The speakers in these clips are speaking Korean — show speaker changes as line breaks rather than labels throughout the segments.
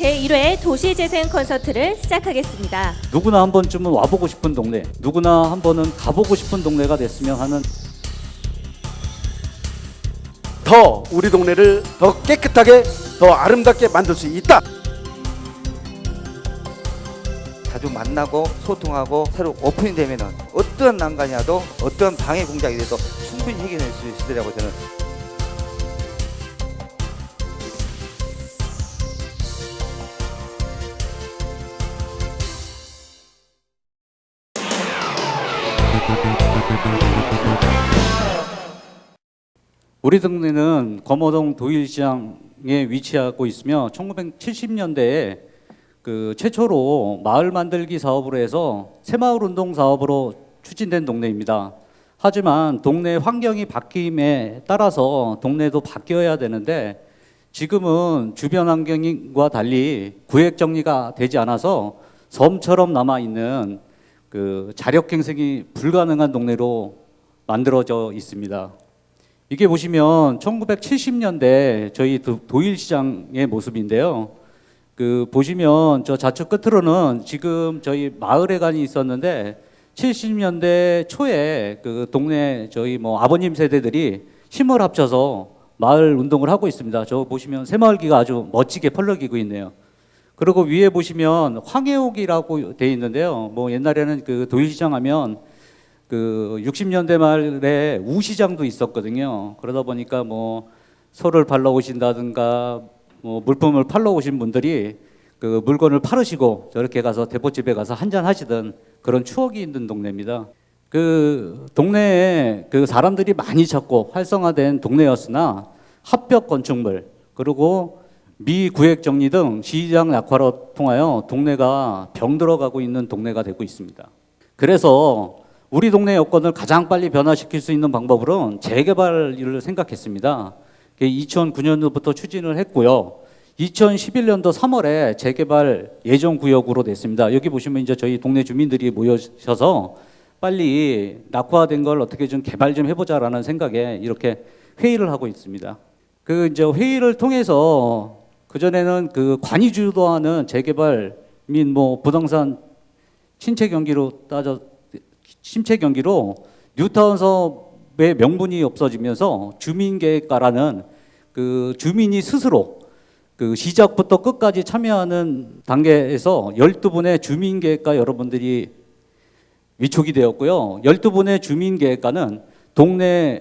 제1회 도시재생 콘서트를 시작하겠습니다.
누구나 한 번쯤은 와보고 싶은 동네, 누구나 한 번은 가보고 싶은 동네가 됐으면 하는
더 우리 동네를 더 깨끗하게 더 아름답게 만들 수 있다.
자주 만나고 소통하고 새로 오픈이 되면은 어떤 난관이라도 어떤 방해 공작이 돼도 충분히 해결할 수 있으리라고 저는.
우리 동네는 검어동 도일시장에 위치하고 있으며 1970년대에 최초로 마을 만들기 사업으로 해서 새마을 운동 사업으로 추진된 동네입니다. 하지만 동네 환경이 바뀜에 따라서 동네도 바뀌어야 되는데 지금은 주변 환경과 달리 구획 정리가 되지 않아서 섬처럼 남아 있는 자력 경생이 불가능한 동네로 만들어져 있습니다. 이게 보시면 1970년대 저희 도일시장의 모습인데요. 보시면 저 좌측 끝으로는 지금 저희 마을회관이 있었는데 70년대 초에 동네 저희 아버님 세대들이 힘을 합쳐서 마을 운동을 하고 있습니다. 저 보시면 새마을기가 아주 멋지게 펄럭이고 있네요. 그리고 위에 보시면 황해옥이라고 돼 있는데요. 옛날에는 도일시장 하면 60년대 말에 우시장도 있었거든요. 그러다 보니까 소를 팔러 오신다든가 물품을 팔러 오신 분들이 물건을 팔으시고 저렇게 가서 대포집에 가서 한잔 하시던 그런 추억이 있는 동네입니다. 동네에 사람들이 많이 찾고 활성화된 동네였으나 합벽 건축물 그리고 미구획 정리 등 시장 약화로 통하여 동네가 병들어가고 있는 동네가 되고 있습니다. 그래서 우리 동네 여건을 가장 빨리 변화시킬 수 있는 방법으로는 재개발을 생각했습니다. 2009년도부터 추진을 했고요. 2011년도 3월에 재개발 예정구역으로 됐습니다. 여기 보시면 이제 저희 동네 주민들이 모여셔서 빨리 낙후화된 걸 어떻게 좀 개발 좀 해보자라는 생각에 이렇게 회의를 하고 있습니다. 이제 회의를 통해서 그전에는 관이 주도하는 재개발 및 부동산 침체 경기로 뉴타운 사업의 명분이 없어지면서 주민계획가라는 주민이 스스로 시작부터 끝까지 참여하는 단계에서 12분의 주민계획가 여러분들이 위촉이 되었고요. 12분의 주민계획가는 동네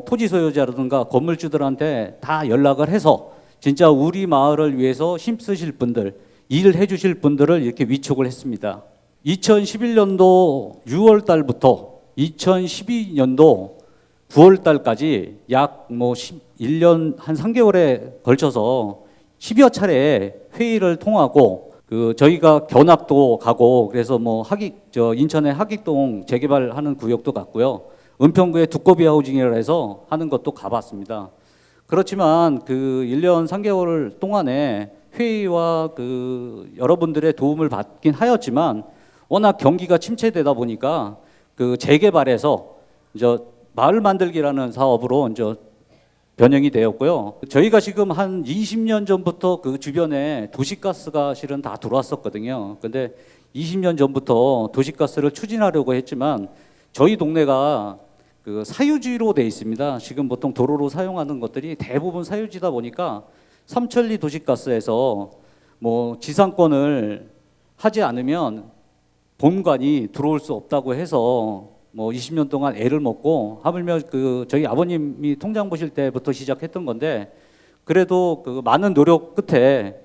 토지 소유자라든가 건물주들한테 다 연락을 해서 진짜 우리 마을을 위해서 힘쓰실 분들, 일을 해주실 분들을 이렇게 위촉을 했습니다. 2011년도 6월 달부터 2012년도 9월 달까지 약 1년 한 3개월에 걸쳐서 10여 차례 회의를 통하고 저희가 견학도 가고 그래서 인천의 하객동 재개발하는 구역도 갔고요. 은평구의 두꺼비 하우징이라 해서 하는 것도 가봤습니다. 그렇지만 1년 3개월 동안에 회의와 여러분들의 도움을 받긴 하였지만 워낙 경기가 침체되다 보니까 재개발에서 이제 마을 만들기라는 사업으로 이제 변형이 되었고요. 저희가 지금 한 20년 전부터 주변에 도시가스가 실은 다 들어왔었거든요. 근데 20년 전부터 도시가스를 추진하려고 했지만 저희 동네가 사유지로 돼 있습니다. 지금 보통 도로로 사용하는 것들이 대부분 사유지다 보니까 삼천리 도시가스에서 지상권을 하지 않으면 본관이 들어올 수 없다고 해서 20년 동안 애를 먹고 하물며 저희 아버님이 통장 보실 때부터 시작했던 건데 그래도 많은 노력 끝에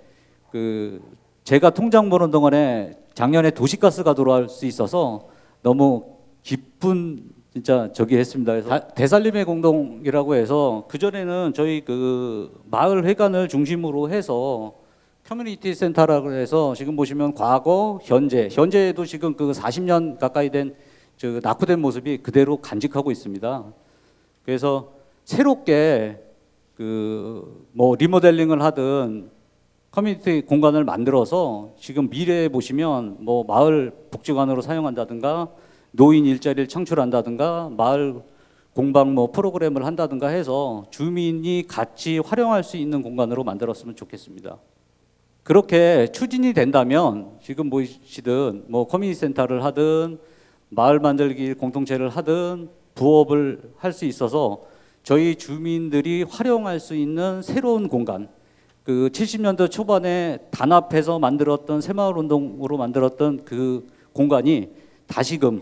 제가 통장 보는 동안에 작년에 도시가스가 들어올 수 있어서 너무 기쁜 진짜 했습니다. 그래서 대살림의 공동이라고 해서 그전에는 저희 마을 회관을 중심으로 해서 커뮤니티 센터라고 해서 지금 보시면 과거, 현재에도 지금 40년 가까이 된 낙후된 모습이 그대로 간직하고 있습니다. 그래서 새롭게 리모델링을 하든 커뮤니티 공간을 만들어서 지금 미래에 보시면 마을 복지관으로 사용한다든가 노인 일자리를 창출한다든가 마을 공방 프로그램을 한다든가 해서 주민이 같이 활용할 수 있는 공간으로 만들었으면 좋겠습니다. 그렇게 추진이 된다면 지금 보시든 뭐 커뮤니티 센터를 하든 마을 만들기 공동체를 하든 부업을 할 수 있어서 저희 주민들이 활용할 수 있는 새로운 공간, 그 70년대 초반에 단합해서 만들었던 새마을 운동으로 만들었던 그 공간이 다시금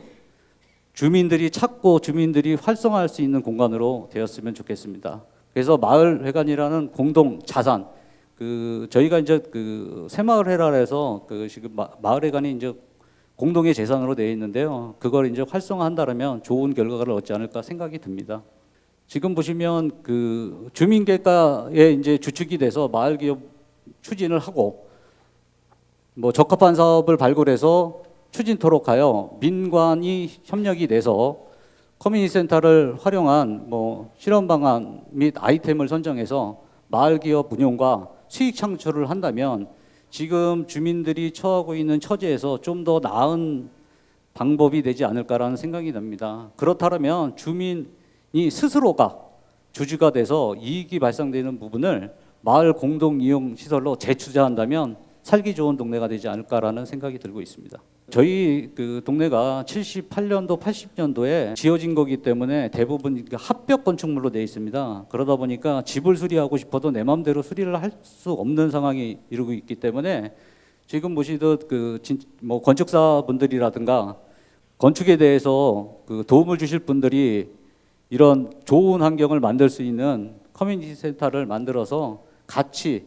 주민들이 찾고 주민들이 활성화할 수 있는 공간으로 되었으면 좋겠습니다. 그래서 마을회관이라는 공동 자산, 그 저희가 이제 그 새마을회라에서 그 지금 마을회관이 이제 공동의 재산으로 되어 있는데요. 그걸 이제 활성화한다면 좋은 결과를 얻지 않을까 생각이 듭니다. 지금 보시면 그 주민계획과의 이제 주축이 돼서 마을 기업 추진을 하고 뭐 적합한 사업을 발굴해서 추진토록 하여 민관이 협력이 돼서 커뮤니티 센터를 활용한 뭐 실험 방안 및 아이템을 선정해서 마을 기업 운용과 수익 창출을 한다면 지금 주민들이 처하고 있는 처지에서 좀 더 나은 방법이 되지 않을까라는 생각이 납니다. 그렇다면 주민이 스스로가 주주가 돼서 이익이 발생되는 부분을 마을 공동 이용 시설로 재투자한다면 살기 좋은 동네가 되지 않을까라는 생각이 들고 있습니다. 저희 그 동네가 78년도, 80년도에 지어진 거기 때문에 대부분 합벽 건축물로 되어 있습니다. 그러다 보니까 집을 수리하고 싶어도 내 마음대로 수리를 할 수 없는 상황이 이루고 있기 때문에 지금 보시듯 그 뭐 건축사 분들이라든가 건축에 대해서 그 도움을 주실 분들이 이런 좋은 환경을 만들 수 있는 커뮤니티 센터를 만들어서 같이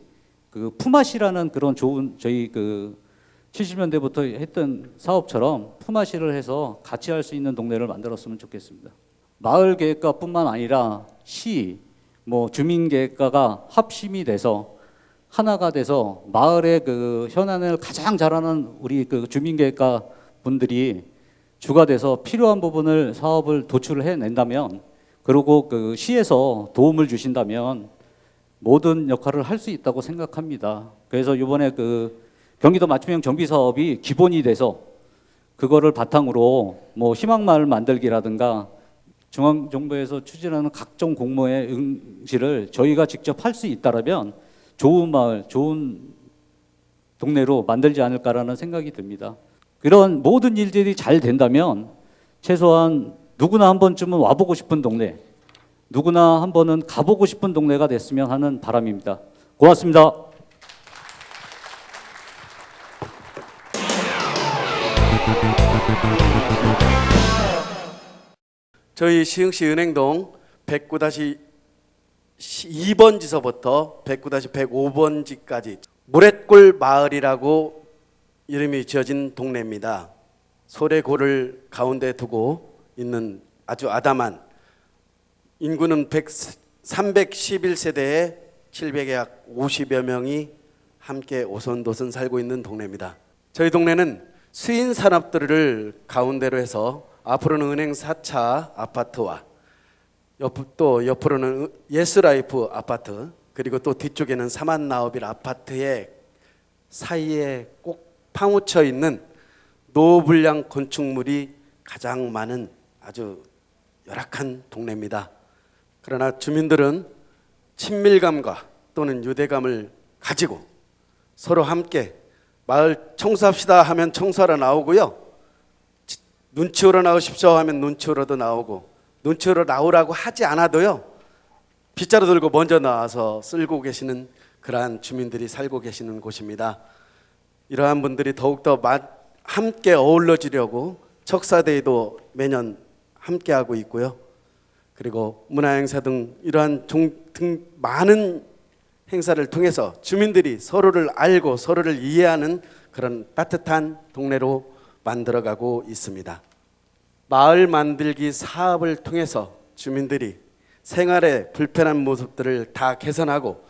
그 품앗이라는 그런 좋은 저희 그 70년대부터 했던 사업처럼 품앗이를 해서 같이 할 수 있는 동네를 만들었으면 좋겠습니다. 마을 계획과뿐만 아니라 시, 뭐 주민 계획과가 합심이 돼서 하나가 돼서 마을의 그 현안을 가장 잘하는 우리 그 주민 계획과 분들이 주가 돼서 필요한 부분을 사업을 도출을 해낸다면, 그리고 그 시에서 도움을 주신다면 모든 역할을 할 수 있다고 생각합니다. 그래서 이번에 그 경기도 맞춤형 정비 사업이 기본이 돼서 그거를 바탕으로 뭐 희망마을 만들기라든가 중앙정부에서 추진하는 각종 공모의 응시를 저희가 직접 할 수 있다라면 좋은 마을, 좋은 동네로 만들지 않을까라는 생각이 듭니다. 그런 모든 일들이 잘 된다면 최소한 누구나 한 번쯤은 와보고 싶은 동네, 누구나 한 번은 가보고 싶은 동네가 됐으면 하는 바람입니다. 고맙습니다.
저희 시흥시 은행동 109-2번 지서부터 109-105번지까지 모래골 마을이라고 이름이 지어진 동네입니다. 소래골을 가운데 두고 있는 아주 아담한, 인구는 311세대에 700약 50여 명이 함께 오손도손 살고 있는 동네입니다. 저희 동네는 수인 산업들을 가운데로 해서 앞으로는 은행 4차 아파트와 또 옆으로는 예스라이프 아파트, 그리고 또 뒤쪽에는 사만나오빌 아파트의 사이에 꼭 파묻혀 있는 노불량 건축물이 가장 많은 아주 열악한 동네입니다. 그러나 주민들은 친밀감과 또는 유대감을 가지고 서로 함께 마을 청소합시다 하면 청소하러 나오고요, 눈치우러 나오십시오 하면 눈치우러도 나오고, 눈치우러 나오라고 하지 않아도요 빗자루 들고 먼저 나와서 쓸고 계시는 그러한 주민들이 살고 계시는 곳입니다. 이러한 분들이 더욱더 함께 어울러지려고 척사데이도 매년 함께하고 있고요, 그리고 문화행사 등 이러한 등 많은 행사를 통해서 주민들이 서로를 알고 서로를 이해하는 그런 따뜻한 동네로 만들어가고 있습니다. 마을 만들기 사업을 통해서 주민들이 생활의 불편한 모습들을 다 개선하고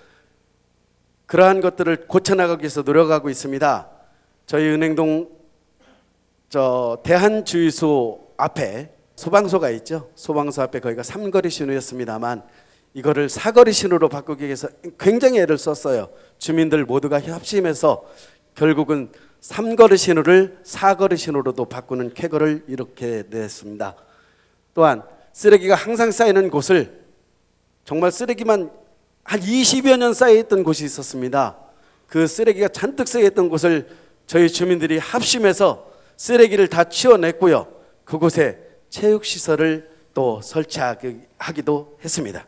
그러한 것들을 고쳐나가기 위해서 노력하고 있습니다. 저희 은행동 대한주유소 앞에 소방서가 있죠. 소방서 앞에 거기가 3거리 신호였습니다만 이거를 4거리 신호로 바꾸기 위해서 굉장히 애를 썼어요. 주민들 모두가 협심해서 결국은 3거리 신호를 4거리 신호로도 바꾸는 쾌거를 이렇게 냈습니다. 또한 쓰레기가 항상 쌓이는 곳을, 정말 쓰레기만 한 20여 년 쌓여있던 곳이 있었습니다. 그 쓰레기가 잔뜩 쌓여있던 곳을 저희 주민들이 합심해서 쓰레기를 다 치워냈고요. 그곳에 체육시설을 또 설치하기도 했습니다.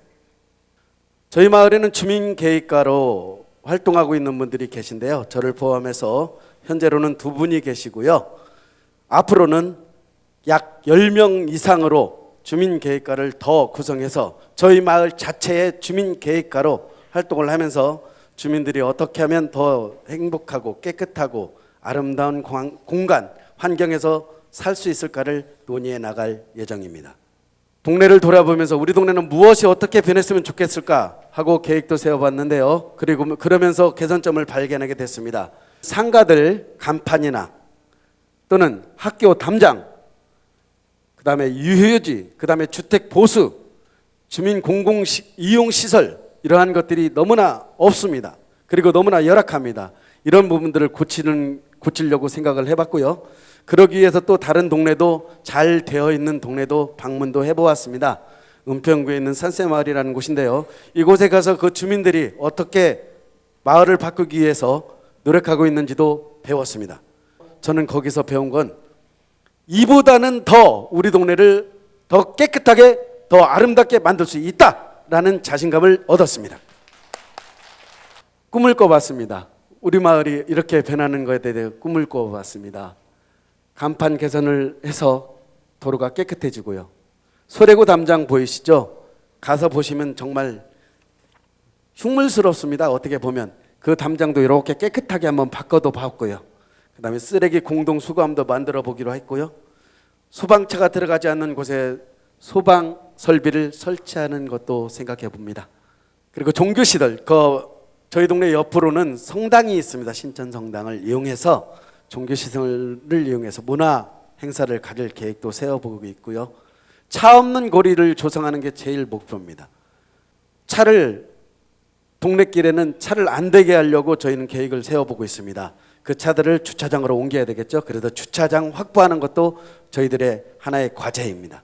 저희 마을에는 주민계획가로 활동하고 있는 분들이 계신데요. 저를 포함해서 현재로는 2분이 계시고요. 앞으로는 약 10명 이상으로 주민계획가를 더 구성해서 저희 마을 자체의 주민계획가로 활동을 하면서 주민들이 어떻게 하면 더 행복하고 깨끗하고 아름다운 공간, 환경에서 살 수 있을까를 논의해 나갈 예정입니다. 동네를 돌아보면서 우리 동네는 무엇이 어떻게 변했으면 좋겠을까 하고 계획도 세워봤는데요. 그리고 그러면서 개선점을 발견하게 됐습니다. 상가들 간판이나 또는 학교 담장, 그 다음에 유휴지, 그 다음에 주택 보수, 주민 공공 이용 시설, 이러한 것들이 너무나 없습니다. 그리고 너무나 열악합니다. 이런 부분들을 고치려고 생각을 해봤고요. 그러기 위해서 또 다른 동네도 잘 되어 있는 동네도 방문도 해보았습니다. 은평구에 있는 산세마을이라는 곳인데요. 이곳에 가서 그 주민들이 어떻게 마을을 바꾸기 위해서 노력하고 있는지도 배웠습니다. 저는 거기서 배운 건 이보다는 더 우리 동네를 더 깨끗하게 더 아름답게 만들 수 있다라는 자신감을 얻었습니다. 꿈을 꿔봤습니다. 우리 마을이 이렇게 변하는 것에 대해 꿈을 꿔봤습니다. 간판 개선을 해서 도로가 깨끗해지고요. 소래구 담장 보이시죠? 가서 보시면 정말 흉물스럽습니다. 어떻게 보면 그 담장도 이렇게 깨끗하게 한번 바꿔도 봤고요. 그 다음에 쓰레기 공동 수거함도 만들어 보기로 했고요. 소방차가 들어가지 않는 곳에 소방 설비를 설치하는 것도 생각해 봅니다. 그리고 종교시설, 저희 동네 옆으로는 성당이 있습니다. 신천 성당을 이용해서 종교시설을 이용해서 문화 행사를 가질 계획도 세워보고 있고요. 차 없는 거리를 조성하는 게 제일 목표입니다. 동네길에는 차를 안 되게 하려고 저희는 계획을 세워보고 있습니다. 그 차들을 주차장으로 옮겨야 되겠죠. 그래서 주차장 확보하는 것도 저희들의 하나의 과제입니다.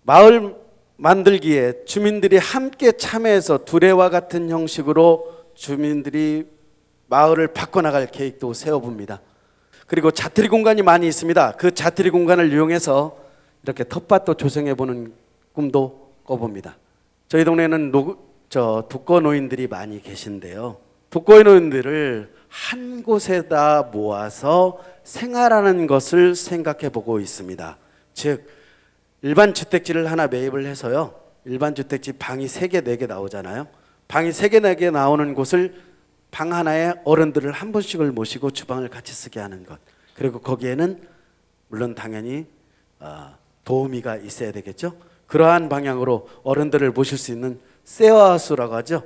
마을 만들기에 주민들이 함께 참여해서 두레와 같은 형식으로 주민들이 마을을 바꿔나갈 계획도 세워봅니다. 그리고 자투리 공간이 많이 있습니다. 그 자투리 공간을 이용해서 이렇게 텃밭도 조성해보는 꿈도 꿔봅니다. 저희 동네에는 독거노인들이 많이 계신데요. 독거노인들을 한 곳에다 모아서 생활하는 것을 생각해 보고 있습니다. 즉 일반 주택지를 하나 매입을 해서요. 일반 주택지 방이 3개, 4개 나오잖아요. 방이 3개, 4개 나오는 곳을 방 하나에 어른들을 한 분씩을 모시고 주방을 같이 쓰게 하는 것. 그리고 거기에는 물론 당연히 도우미가 있어야 되겠죠. 그러한 방향으로 어른들을 모실 수 있는 쉐어하우스라고 하죠.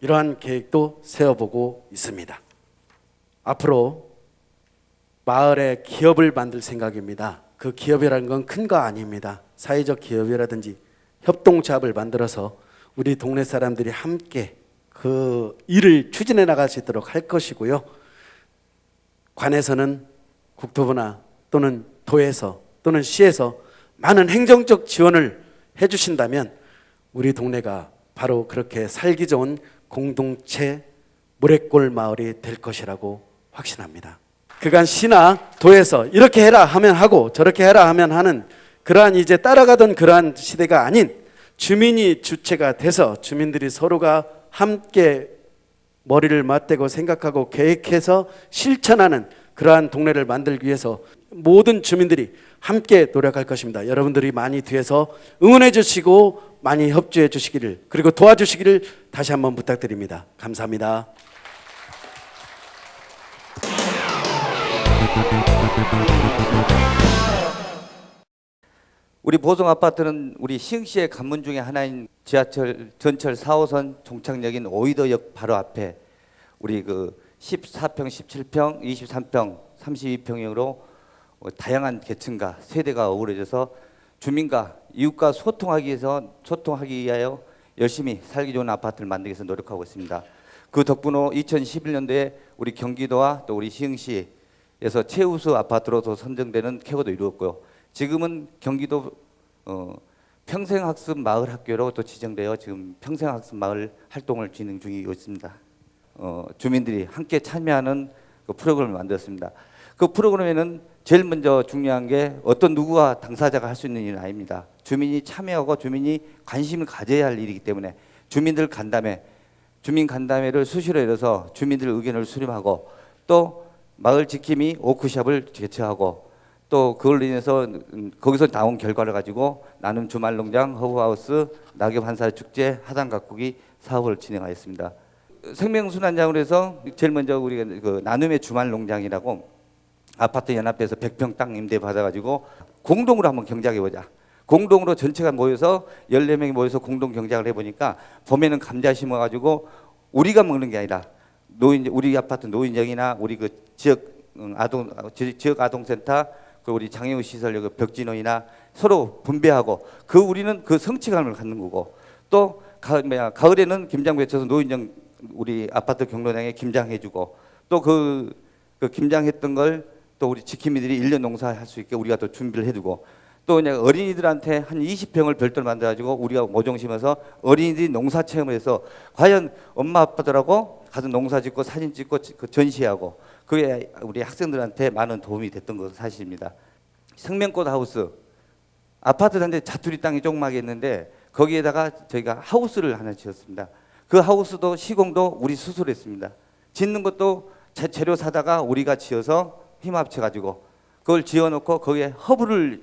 이러한 계획도 세워보고 있습니다. 앞으로 마을에 기업을 만들 생각입니다. 그 기업이라는 건 큰 거 아닙니다. 사회적 기업이라든지 협동조합을 만들어서 우리 동네 사람들이 함께 그 일을 추진해 나갈 수 있도록 할 것이고요. 관에서는 국토부나 또는 도에서 또는 시에서 많은 행정적 지원을 해주신다면 우리 동네가 바로 그렇게 살기 좋은 공동체 모래골 마을이 될 것이라고 확신합니다. 그간 시나 도에서 이렇게 해라 하면 하고 저렇게 해라 하면 하는 그러한 이제 따라가던 그러한 시대가 아닌 주민이 주체가 돼서 주민들이 서로가 함께 머리를 맞대고 생각하고 계획해서 실천하는 그러한 동네를 만들기 위해서 모든 주민들이 함께 노력할 것입니다. 여러분들이 많이 뒤에서 응원해 주시고 많이 협조해 주시기를 그리고 도와주시기를 다시 한번 부탁드립니다. 감사합니다.
우리 보성 아파트는 우리 시흥시의 관문 중에 하나인 지하철 전철 4호선 종착역인 오이도역 바로 앞에 우리 14평, 17평, 23평, 32평형으로 다양한 계층과 세대가 어우러져서 주민과 이웃과 소통하기 위하여 열심히 살기 좋은 아파트를 만들기 위해서 노력하고 있습니다. 그 덕분으로 2011년도에 우리 경기도와 또 우리 시흥시에서 최우수 아파트로도 선정되는 쾌거도 이루었고요. 지금은 경기도 평생학습 마을 학교로 또 지정되어 지금 평생학습 마을 활동을 진행 중이고 있습니다. 주민들이 함께 참여하는 그 프로그램을 만들었습니다. 그 프로그램에는 제일 먼저 중요한 게 어떤 누구가 당사자가 할 수 있는 일은 아닙니다. 주민이 참여하고 주민이 관심을 가져야 할 일이기 때문에 주민들 간담회, 주민 간담회를 수시로 열어서 주민들 의견을 수렴하고 또 마을 지킴이 워크숍을 개최하고 또 그걸로 인해서 거기서 나온 결과를 가지고 나눔 주말농장, 허브하우스, 낙엽 한살 축제, 하단 가꾸기 사업을 진행하였습니다. 생명순환장으로 해서 제일 먼저 우리가 그 나눔의 주말농장이라고 아파트 연합해서 100평 땅 임대 받아가지고 공동으로 한번 경작해 보자. 공동으로 전체가 모여서 14명이 모여서 공동 경작을 해보니까 봄에는 감자 심어가지고 우리가 먹는 게 아니라 우리 아파트 노인정이나 우리 그 지역 아동센터 그 우리 장애우 시설 그 벽진원이나 서로 분배하고 그 우리는 그 성취감을 갖는 거고 또 가을에는 김장 배쳐서 노인정 우리 아파트 경로당에 김장해주고 또 그 김장했던 걸 또 우리 지킴이들이 1년 농사할 수 있게 우리가 또 준비를 해두고 또 그냥 어린이들한테 한 20평을 별도로 만들어가지고 우리가 모종 심어서 어린이들이 농사 체험을 해서 과연 엄마 아빠들하고 가서 농사 짓고 사진 찍고 그 전시하고 그게 우리 학생들한테 많은 도움이 됐던 것은 사실입니다. 생명꽃 하우스 아파트 단지 자투리 땅이 조그맣게 있는데 거기에다가 저희가 하우스를 하나 지었습니다. 그 하우스도 시공도 우리 스스로 했습니다. 짓는 것도 재료 사다가 우리가 지어서 힘 합쳐가지고 그걸 지어놓고 거기에 허브를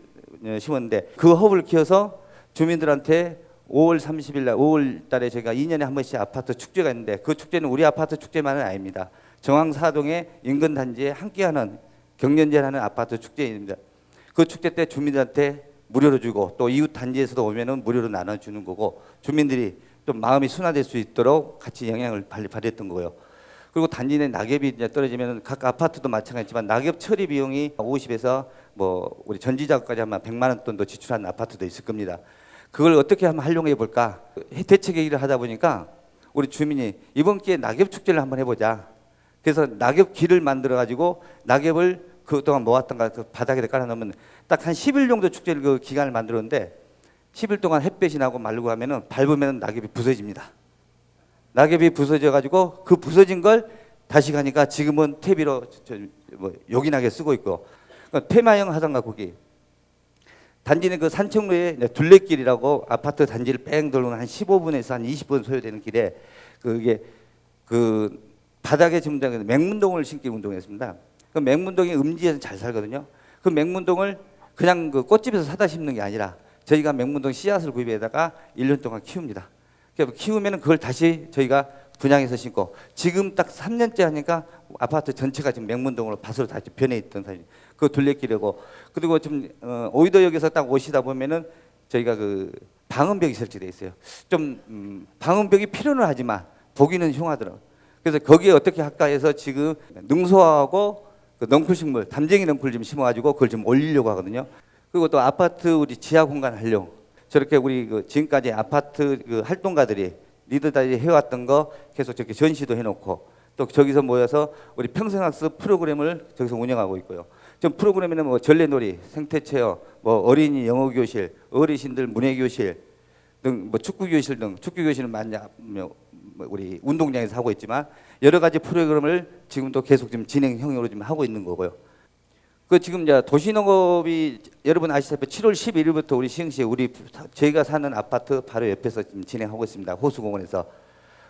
심었는데 그 허브를 키워서 주민들한테 5월 30일 날 5월 달에 저희가 2년에 한 번씩 아파트 축제가 있는데 그 축제는 우리 아파트 축제만은 아닙니다. 정왕사동의 인근 단지에 함께하는 경연제라는 아파트 축제입니다. 그 축제 때 주민들한테 무료로 주고 또 이웃 단지에서도 오면은 무료로 나눠주는 거고 주민들이 좀 마음이 순화될 수 있도록 같이 영향을 발휘했던 거고요. 그리고 단지 내 낙엽이 이제 떨어지면 각 아파트도 마찬가지지만 낙엽 처리 비용이 50에서 뭐 우리 전지작업까지 하면 100만 원 정도 지출하는 아파트도 있을 겁니다. 그걸 어떻게 한번 활용해 볼까? 대책 얘기를 하다 보니까 우리 주민이 이번 기회에 낙엽 축제를 한번 해보자. 그래서 낙엽 길을 만들어 가지고 낙엽을 그동안 모았던 거 바닥에 깔아놓으면 딱 한 10일 정도 축제를 그 기간을 만들었는데 10일 동안 햇볕이 나고 말고 하면은 밟으면 낙엽이 부서집니다. 낙엽이 부서져가지고 그 부서진 걸 다시 가니까 지금은 퇴비로 요긴하게 쓰고 있고 그러니까 폐마형 하단가 거기 단지는 그 산책로에 둘레길이라고 아파트 단지를 뺑 돌면 한 15분에서 한 20분 소요되는 길에 그게 그 바닥에 지금 맹문동을 심기 운동했습니다. 그 맹문동이 음지에서 잘 살거든요. 그 맹문동을 그냥 그 꽃집에서 사다 심는 게 아니라 저희가 맹문동 씨앗을 구입해다가 1년 동안 키웁니다. 키우면 그걸 다시 저희가 분양해서 심고 지금 딱 3년째 하니까 아파트 전체가 지금 맹문동으로 밭으로 다시 변해 있던 사실 그 둘레길이고 그리고 좀 오이도역에서 딱 오시다 보면은 저희가 그 방음벽이 설치돼 있어요. 좀 방음벽이 필요는 하지만 보기는 흉하더라고요. 그래서 거기에 어떻게 할까 해서 지금 능소하고 그 넝쿨식물 담쟁이 넝쿨 좀 심어가지고 그걸 좀 올리려고 하거든요. 그리고 또 아파트 우리 지하 공간 활용 저렇게 우리 그 지금까지 아파트 그 활동가들이 리더들이 해왔던 거 계속 저렇게 전시도 해놓고 또 저기서 모여서 우리 평생학습 프로그램을 저기서 운영하고 있고요. 좀 프로그램에는 뭐 전래놀이, 생태체험, 뭐 어린이 영어교실, 어르신들 문예교실 등 뭐 축구교실 등 축구교실은 많이 우리 운동장에서 하고 있지만 여러 가지 프로그램을 지금도 계속 지금 진행형으로 지금 하고 있는 거고요. 그 지금 이제 도시농업이 여러분 아시다시피 7월 11일부터 우리 시흥시에 저희가 사는 아파트 바로 옆에서 지금 진행하고 있습니다. 호수공원에서.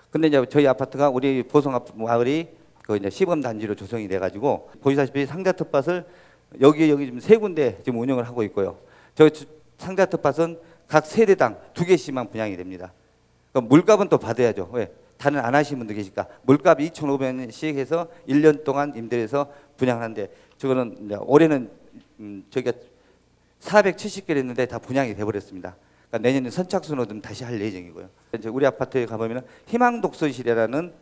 근데 이제 저희 아파트가 우리 보성 마을이 그 이제 시범 단지로 조성이 돼가지고 보시다시피 상자 텃밭을 여기 지금 3군데 지금 운영을 하고 있고요. 저 상자 텃밭은 각 세대당 2개씩만 분양이 됩니다. 그럼 물값은 또 받아야죠. 왜? 다른 안 하시는 분도 계실까? 물값 2,500원씩 해서 1년 동안 임대해서 분양하는데 저거는 이제 올해는 저희가 470개를 했는데 다 분양이 돼버렸습니다. 그러니까 내년에 선착순으로 다시 할 예정이고요. 이제 우리 아파트에 가보면 희망 독서실이라는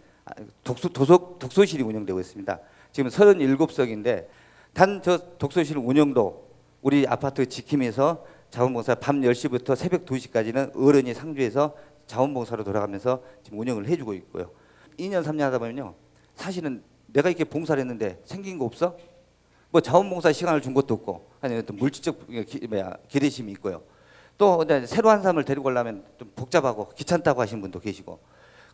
독서실이 운영되고 있습니다. 지금 37석인데 단 저 독서실 운영도 우리 아파트 지킴에서 자원봉사 밤 10시부터 새벽 2시까지는 어른이 상주해서 자원봉사로 돌아가면서 지금 운영을 해주고 있고요. 2년 3년 하다 보면요. 사실은 내가 이렇게 봉사를 했는데 생긴 거 없어? 뭐 자원봉사 시간을 준 것도 없고 아니 또 물질적 기대심이 있고요. 또 새로 한 사람을 데리고 오려면 좀 복잡하고 귀찮다고 하시는 분도 계시고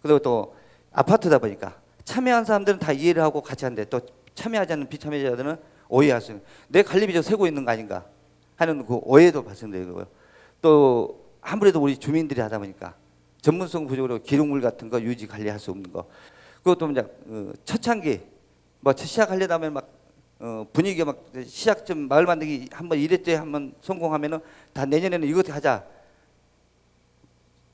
그리고 또 아파트다 보니까 참여한 사람들은 다 이해를 하고 같이 하는데 또 참여하지 않는 비참여자들은 오해할 수 있는 내 관리비 저 세고 있는 거 아닌가 하는 그 오해도 발생되고요. 또 아무래도 우리 주민들이 하다 보니까 전문성 부족으로 기록물 같은 거 유지 관리할 수 없는 거 그것도 이제 초창기 뭐 시작하려다 하면 막 분위기가 막 시작 좀 마을 만들기 한번 이랬지 한번 성공하면은 다 내년에는 이것 하자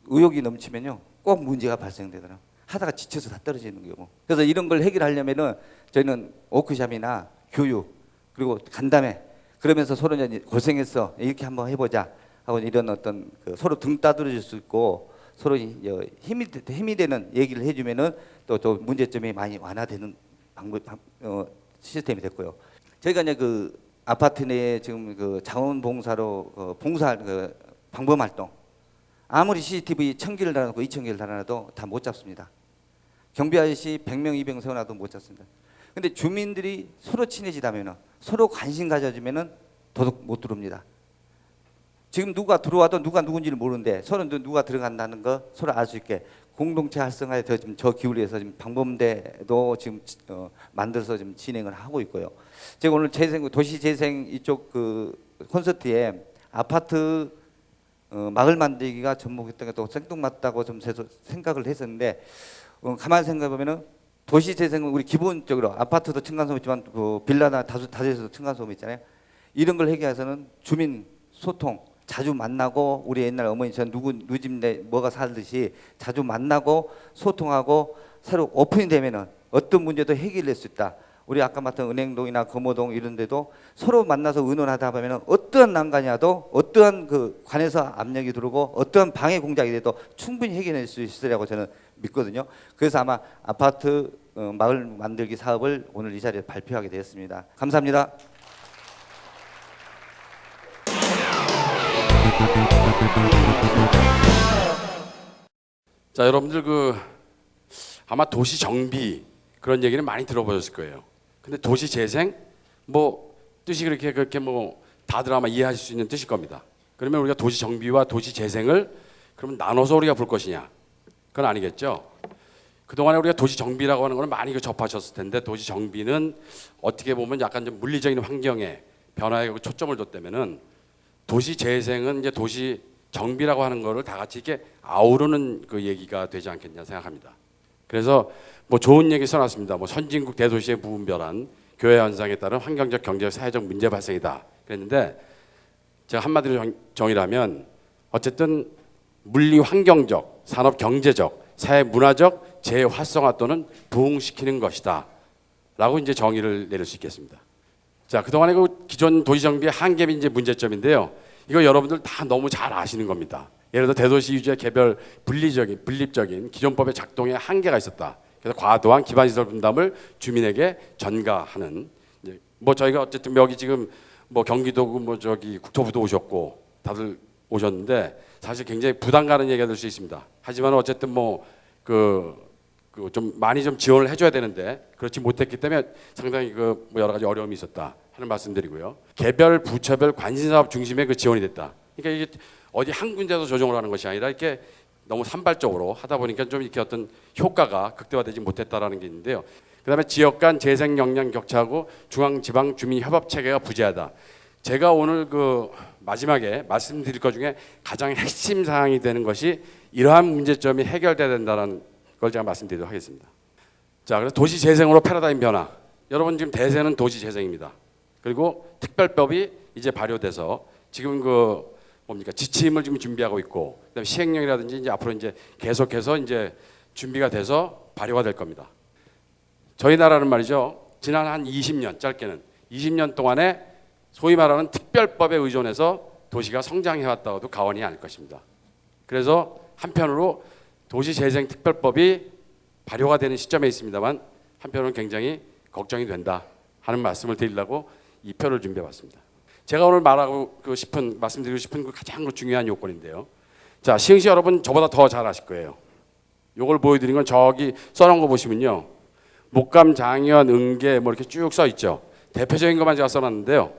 의욕이 넘치면요 꼭 문제가 발생되더라고요. 하다가 지쳐서 다 떨어지는 경우. 그래서 이런 걸 해결하려면은 저희는 워크숍이나 교육 그리고 간담회 그러면서 서로 이제 고생했어 이렇게 한번 해보자 하고 이런 어떤 그 서로 등 따돌려줄 수 있고 서로 힘이 되는 얘기를 해주면은 또 문제점이 많이 완화되는 시스템이 됐고요. 저희가 이제 그 아파트 내에 지금 그 자원봉사로 봉사 그 방범 활동 아무리 CCTV 1000개를 달아놓고 2000개를 달아놔도 다 못 잡습니다. 경비 아저씨 100명 200명 세워놔도 못 잡습니다. 근데 주민들이 서로 친해지다면은 서로 관심 가져주면은 도둑 못 들어옵니다. 지금 누가 들어와도 누가 누군지를 모르는데 서로 누가 들어간다는 거 서로 알 수 있게 공동체 활성화에 더 지금 저 기울여서 지금 방범대도 지금 만들어서 지금 진행을 하고 있고요. 제가 오늘 도시 재생 이쪽 그 콘서트에 아파트 마을 만들기가 접목했던 게 또 생뚱맞다고 좀 생각을 했었는데 가만히 생각해 보면은 도시 재생은 우리 기본적으로 아파트도 층간소음 있지만 그 빌라나 다수에서도 층간소음 있잖아요. 이런 걸 해결해서는 주민 소통 자주 만나고 우리 옛날 어머니처럼 누구 집내 뭐가 살듯이 자주 만나고 소통하고 새로 오픈이 되면은 어떤 문제도 해결될 수 있다. 우리 아까 봤던 은행동이나 금호동 이런 데도 서로 만나서 의논하다 보면은 어떠한 난관이 와도 어떠한 그 관에서 압력이 들어오고 어떠한 방해 공작이 돼도 충분히 해결할 수 있으리라고 저는 믿거든요. 그래서 아마 아파트 마을 만들기 사업을 오늘 이 자리에 발표하게 되었습니다. 감사합니다.
자, 여러분들 아마 도시 정비 그런 얘기는 많이 들어보셨을 거예요. 근데 도시 재생 뭐 뜻이 그렇게 뭐 다들 아마 이해하실 수 있는 뜻일 겁니다. 그러면 우리가 도시 정비와 도시 재생을 그러면 나눠서 우리가 볼 것이냐? 그건 아니겠죠. 그동안에 우리가 도시 정비라고 하는 걸 많이 접하셨을 텐데 도시 정비는 어떻게 보면 약간 좀 물리적인 환경에 변화에 초점을 뒀다면은 도시 재생은 이제 도시 정비라고 하는 거를 다 같이 이렇게 아우르는 그 얘기가 되지 않겠냐 생각합니다. 그래서 뭐 좋은 얘기 써놨습니다. 뭐 선진국 대도시의 무분별한 교회 현상에 따른 환경적, 경제적, 사회적 문제 발생이다. 그랬는데 제가 한마디로 정의하면 어쨌든 물리 환경적, 산업 경제적, 사회 문화적 재활성화 또는 부흥시키는 것이다. 라고 이제 정의를 내릴 수 있겠습니다. 자, 그동안의 그 기존 도시 정비의 한계는 이제 문제점인데요. 이거 여러분들 다 너무 잘 아시는 겁니다. 예를 들어 대도시 유지의 개별 분립적인 기존법의 작동에 한계가 있었다. 그래서 과도한 기반시설 분담을 주민에게 전가하는 뭐 저희가 어쨌든 여기 지금 뭐 경기도고 뭐 저기 국토부도 오셨고 다들 오셨는데 사실 굉장히 부담 가는 얘기가 될 수 있습니다. 하지만 어쨌든 뭐 좀 많이 좀 지원을 해줘야 되는데 그렇지 못했기 때문에 상당히 뭐 여러 가지 어려움이 있었다 하는 말씀드리고요. 개별 부처별 관심사업 중심의 그 지원이 됐다. 그러니까 이게 어디 한 군데서 조정을 하는 것이 아니라 이렇게 너무 산발적으로 하다 보니까 좀 이렇게 어떤 효과가 극대화되지 못했다라는 게 있는데요. 그다음에 지역 간 재생 역량 격차하고 중앙 지방 주민 협업 체계가 부재하다. 제가 오늘 마지막에 말씀드릴 것 중에 가장 핵심 사항이 되는 것이 이러한 문제점이 해결돼야 된다는 걸 제가 말씀드리도록 하겠습니다. 자, 그래서 도시 재생으로 패러다임 변화. 여러분 지금 대세는 도시 재생입니다. 그리고 특별법이 이제 발효돼서 지금 지침을 지금 준비하고 있고, 그다음에 시행령이라든지 이제 앞으로 이제 계속해서 이제 준비가 돼서 발효가 될 겁니다. 저희 나라는 말이죠. 지난 한 20년, 짧게는 20년 동안에 소위 말하는 특별법에 의존해서 도시가 성장해왔다고도 과언이 아닐 것입니다. 그래서 한편으로 도시재생특별법이 발효가 되는 시점에 있습니다만 한편으로는 굉장히 걱정이 된다 하는 말씀을 드리려고 이 표를 준비해봤습니다. 제가 오늘 말씀드리고 싶은 그 가장 중요한 요건인데요. 자, 시흥시 여러분 저보다 더 잘 아실 거예요. 요걸 보여드린 건 저기 써놓은 거 보시면요. 목감, 장현, 응계 뭐 이렇게 쭉 써 있죠. 대표적인 것만 제가 써놨는데요.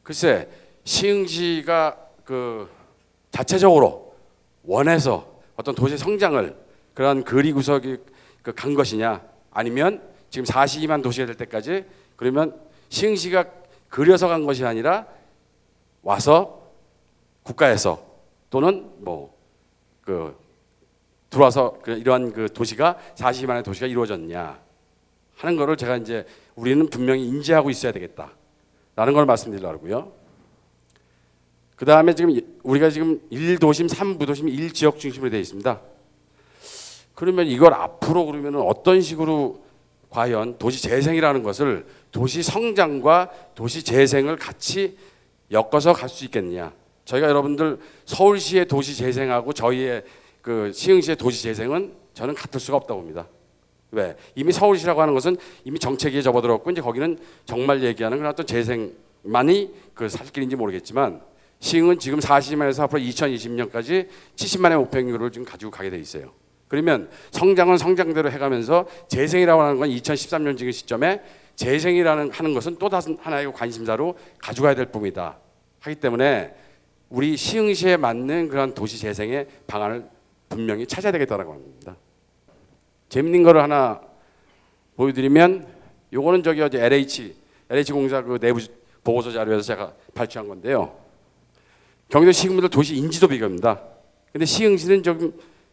글쎄 시흥시가 자체적으로 원해서 어떤 도시 성장을 그런 거리 구석이 간 것이냐 아니면 지금 42만 도시가 될 때까지 그러면 시흥시가 그려서 간 것이 아니라 와서 국가에서 또는 들어와서 이러한 그 도시가 42만의 도시가 이루어졌냐 하는 거를 제가 이제 우리는 분명히 인지하고 있어야 되겠다라는 걸 말씀드리려고 하고요. 그 다음에 지금 우리가 지금 1도심, 3부도심, 1지역 중심으로 되어 있습니다. 그러면 이걸 앞으로 그러면 어떤 식으로 과연 도시 재생이라는 것을 도시 성장과 도시 재생을 같이 엮어서 갈 수 있겠느냐. 저희가 여러분들 서울시의 도시 재생하고 저희의 그 시흥시의 도시 재생은 저는 같을 수가 없다고 봅니다. 왜? 이미 서울시라고 하는 것은 이미 정책위에 접어들었고 이제 거기는 정말 얘기하는 그런 어떤 재생만이 그 살 길인지 모르겠지만 시흥은 지금 40만에서 앞으로 2020년까지 70만의 목표율을 지금 가지고 가게 돼 있어요. 그러면 성장은 성장대로 해가면서 재생이라고 하는 건 2013년 지금 시점에 재생이라는 하는 것은 또 다른 하나의 관심사로 가져가야 될 부분이다 하기 때문에 우리 시흥시에 맞는 그런 도시 재생의 방안을 분명히 찾아야 되겠다라고 합니다. 재밌는 거를 하나 보여드리면 요거는 저기 어제 LH 공사 그 내부 보고서 자료에서 제가 발췌한 건데요. 경기도 시군구들 도시 인지도 비교입니다. 근데 시흥시는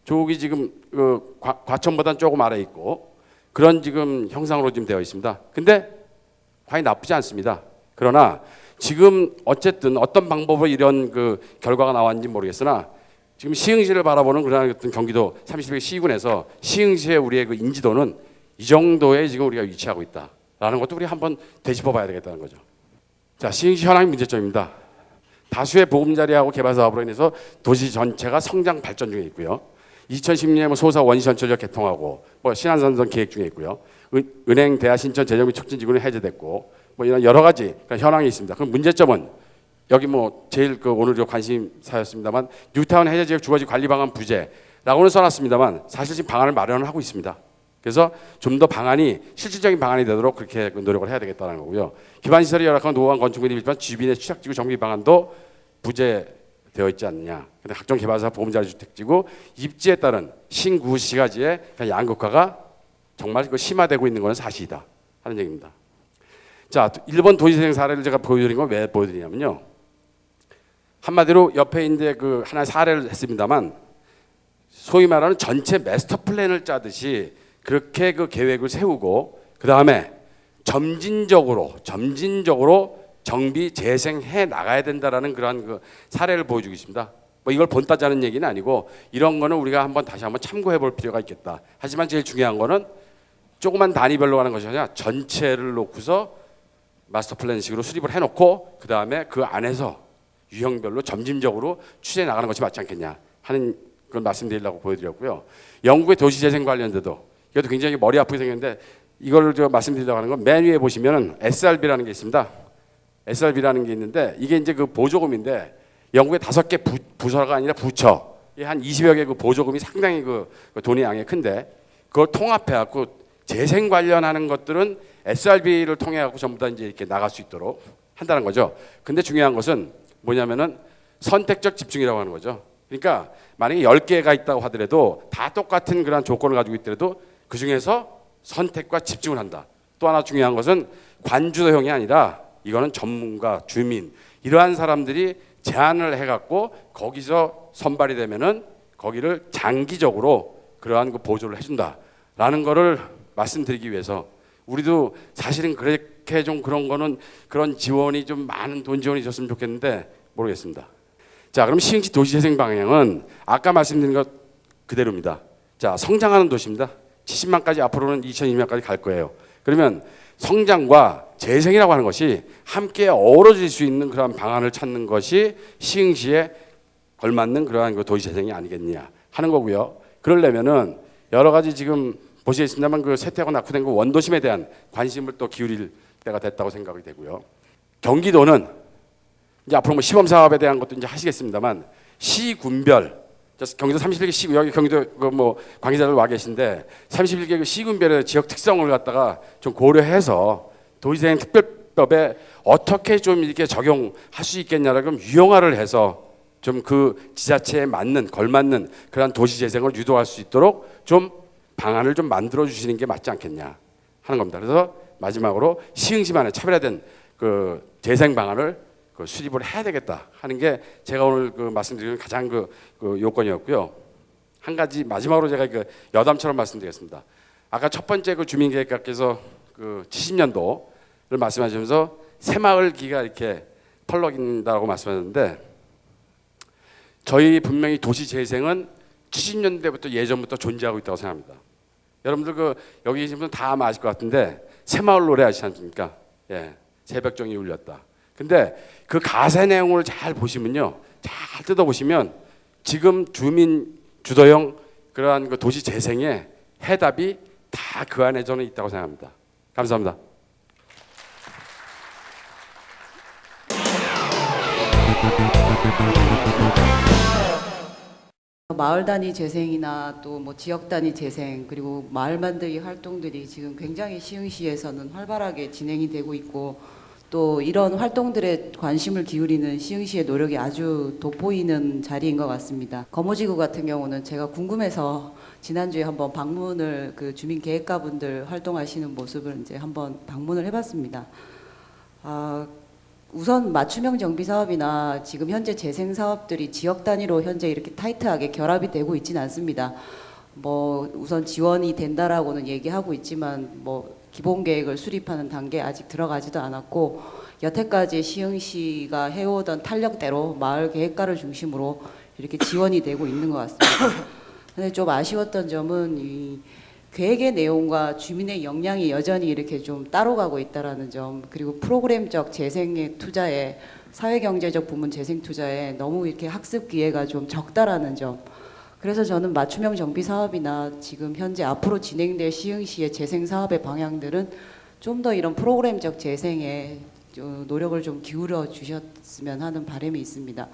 저기 지금 그 과천보다는 조금 아래 있고 그런 지금 형상으로 지금 되어 있습니다. 근데 과연 나쁘지 않습니다. 그러나 지금 어쨌든 어떤 방법으로 이런 그 결과가 나왔는지 모르겠으나 지금 시흥시를 바라보는 그런 어떤 경기도 31개 시군에서 시흥시의 우리의 그 인지도는 이 정도에 지금 우리가 위치하고 있다라는 것도 우리 한번 되짚어봐야 되겠다는 거죠. 자, 시흥시 현황 문제점입니다. 다수의 보금자리하고 개발 사업으로 인해서 도시 전체가 성장 발전 중에 있고요. 2010년에 소사 원시 전철역 개통하고 신안선선 계획 중에 있고요. 은행, 대하, 신천, 재정 및 촉진 지구는 해제됐고 이런 여러 가지 현황이 있습니다. 그럼 문제점은 여기 제일 오늘 관심사였습니다만 뉴타운 해제 지역 주거지 관리 방안 부재라고는 써놨습니다만 사실 지금 방안을 마련을 하고 있습니다. 그래서 좀 더 방안이 실질적인 방안이 되도록 그렇게 노력을 해야 되겠다는 거고요. 기반 시설이 열악한 노후한 건축물이 밀집한 주변의 취약지구 정비 방안도 부재되어 있지 않느냐. 근데 각종 개발사 보금자리 주택지구 입지에 따른 신구 시가지의 양극화가 정말 심화되고 있는 것은 사실이다 하는 얘기입니다. 자, 일본 도시재생 사례를 제가 보여드린 건 왜 보여드리냐면요. 한마디로 옆에 있는데 그 하나의 사례를 했습니다만 소위 말하는 전체 마스터 플랜을 짜듯이 그렇게 그 계획을 세우고 그 다음에 점진적으로 정비 재생해 나가야 된다라는 그러한 그 사례를 보여주고 있습니다. 이걸 본따자는 얘기는 아니고 이런 거는 우리가 다시 한번 참고해 볼 필요가 있겠다. 하지만 제일 중요한 거는 조그만 단위별로 가는 것이 아니라 전체를 놓고서 마스터 플랜식으로 수립을 해놓고 그 다음에 그 안에서 유형별로 점진적으로 추진해 나가는 것이 맞지 않겠냐 하는 걸 말씀드리려고 보여드렸고요. 영국의 도시재생 관련돼도 이것도 굉장히 머리 아프게 생겼는데 이걸 말씀드리려고 하는 건 맨 위에 보시면은 SRB라는 게 있습니다. SRB라는 게 있는데 이게 이제 그 보조금인데 영국의 5개 부서가 아니라 부처 한 20여 개 그 보조금이 상당히 그 돈의 양이 큰데 그걸 통합해갖고 재생 관련하는 것들은 SRB를 통해갖고 전부 다 이제 이렇게 나갈 수 있도록 한다는 거죠. 근데 중요한 것은 뭐냐면은 선택적 집중이라고 하는 거죠. 그러니까 만약에 10개가 있다고 하더라도 다 똑같은 그런 조건을 가지고 있더라도 그 중에서 선택과 집중을 한다. 또 하나 중요한 것은 관주도형이 아니라 이거는 전문가, 주민 이러한 사람들이 제안을 해갖고 거기서 선발이 되면은 거기를 장기적으로 그러한 그 보조를 해준다라는 거를 말씀드리기 위해서 우리도 사실은 그렇게 좀 그런 거는 그런 지원이 좀 많은 돈 지원이 있었으면 좋겠는데 모르겠습니다. 자, 그럼 시흥시 도시재생 방향은 아까 말씀드린 것 그대로입니다. 자, 성장하는 도시입니다. 70만까지 앞으로는 2020년까지 갈 거예요. 그러면 성장과 재생이라고 하는 것이 함께 어우러질 수 있는 그런 방안을 찾는 것이 시흥시에 걸맞는 그러한 그 도시재생이 아니겠냐 하는 거고요. 그러려면은 여러 가지 지금 보시겠습니다만 그 쇠퇴하고 낙후된 그 원도심에 대한 관심을 또 기울일 때가 됐다고 생각이 되고요. 경기도는 이제 앞으로 시범 사업에 대한 것도 이제 하시겠습니다만 시군별 경기도 31개 시군 여기 경기도 관계자들 와 계신데 31개 그 시군별의 지역 특성을 갖다가 좀 고려해서 도시재생 특별법에 어떻게 좀 이렇게 적용할 수 있겠냐라고 좀 유형화를 해서 좀 그 지자체에 맞는 걸맞는 그런 도시재생을 유도할 수 있도록 좀 방안을 좀 만들어 주시는 게 맞지 않겠냐 하는 겁니다. 그래서 마지막으로 시흥시만의 차별화된 그 재생 방안을 그 수립을 해야 되겠다 하는 게 제가 오늘 그 말씀드리는 가장 그 요건이었고요. 한 가지 마지막으로 제가 그 여담처럼 말씀드리겠습니다. 아까 첫 번째 그 주민계획과께서 그 70년도를 말씀하시면서 새마을기가 이렇게 펄럭인다고 말씀하셨는데 저희 분명히 도시재생은 70년대부터 예전부터 존재하고 있다고 생각합니다. 여러분들 그 여기 계신 분들 다 아마 아실 것 같은데 새마을 노래 아시지 않습니까? 예, 새벽종이 울렸다. 근데 그 가사 내용을 잘 보시면요, 잘 뜯어보시면 지금 주민 주도형 그러한 그 도시 재생의 해답이 다 그 안에 저는 있다고 생각합니다. 감사합니다.
마을 단위 재생이나 또 뭐 지역 단위 재생 그리고 마을 만들기 활동들이 지금 굉장히 시흥시에서는 활발하게 진행이 되고 있고 또 이런 활동들에 관심을 기울이는 시흥시의 노력이 아주 돋보이는 자리인 것 같습니다. 거모지구 같은 경우는 제가 궁금해서 지난주에 한번 방문을 그 주민계획가분들 활동하시는 모습을 이제 한번 방문을 해봤습니다. 우선 맞춤형 정비 사업이나 지금 현재 재생 사업들이 지역 단위로 현재 이렇게 타이트하게 결합이 되고 있지는 않습니다. 뭐 우선 지원이 된다라고는 얘기하고 있지만 뭐 기본 계획을 수립하는 단계에 아직 들어가지도 않았고 여태까지 시흥시가 해오던 탄력대로 마을 계획가를 중심으로 이렇게 지원이 되고 있는 것 같습니다. 근데 좀 아쉬웠던 점은 이 계획의 내용과 주민의 역량이 여전히 이렇게 좀 따로 가고 있다라는 점, 그리고 프로그램적 재생의 투자에 사회경제적 부문 재생 투자에 너무 이렇게 학습 기회가 좀 적다라는 점. 그래서 저는 맞춤형 정비 사업이나 지금 현재 앞으로 진행될 시흥시의 재생 사업의 방향들은 좀 더 이런 프로그램적 재생에 노력을 좀 기울여 주셨으면 하는 바람이 있습니다.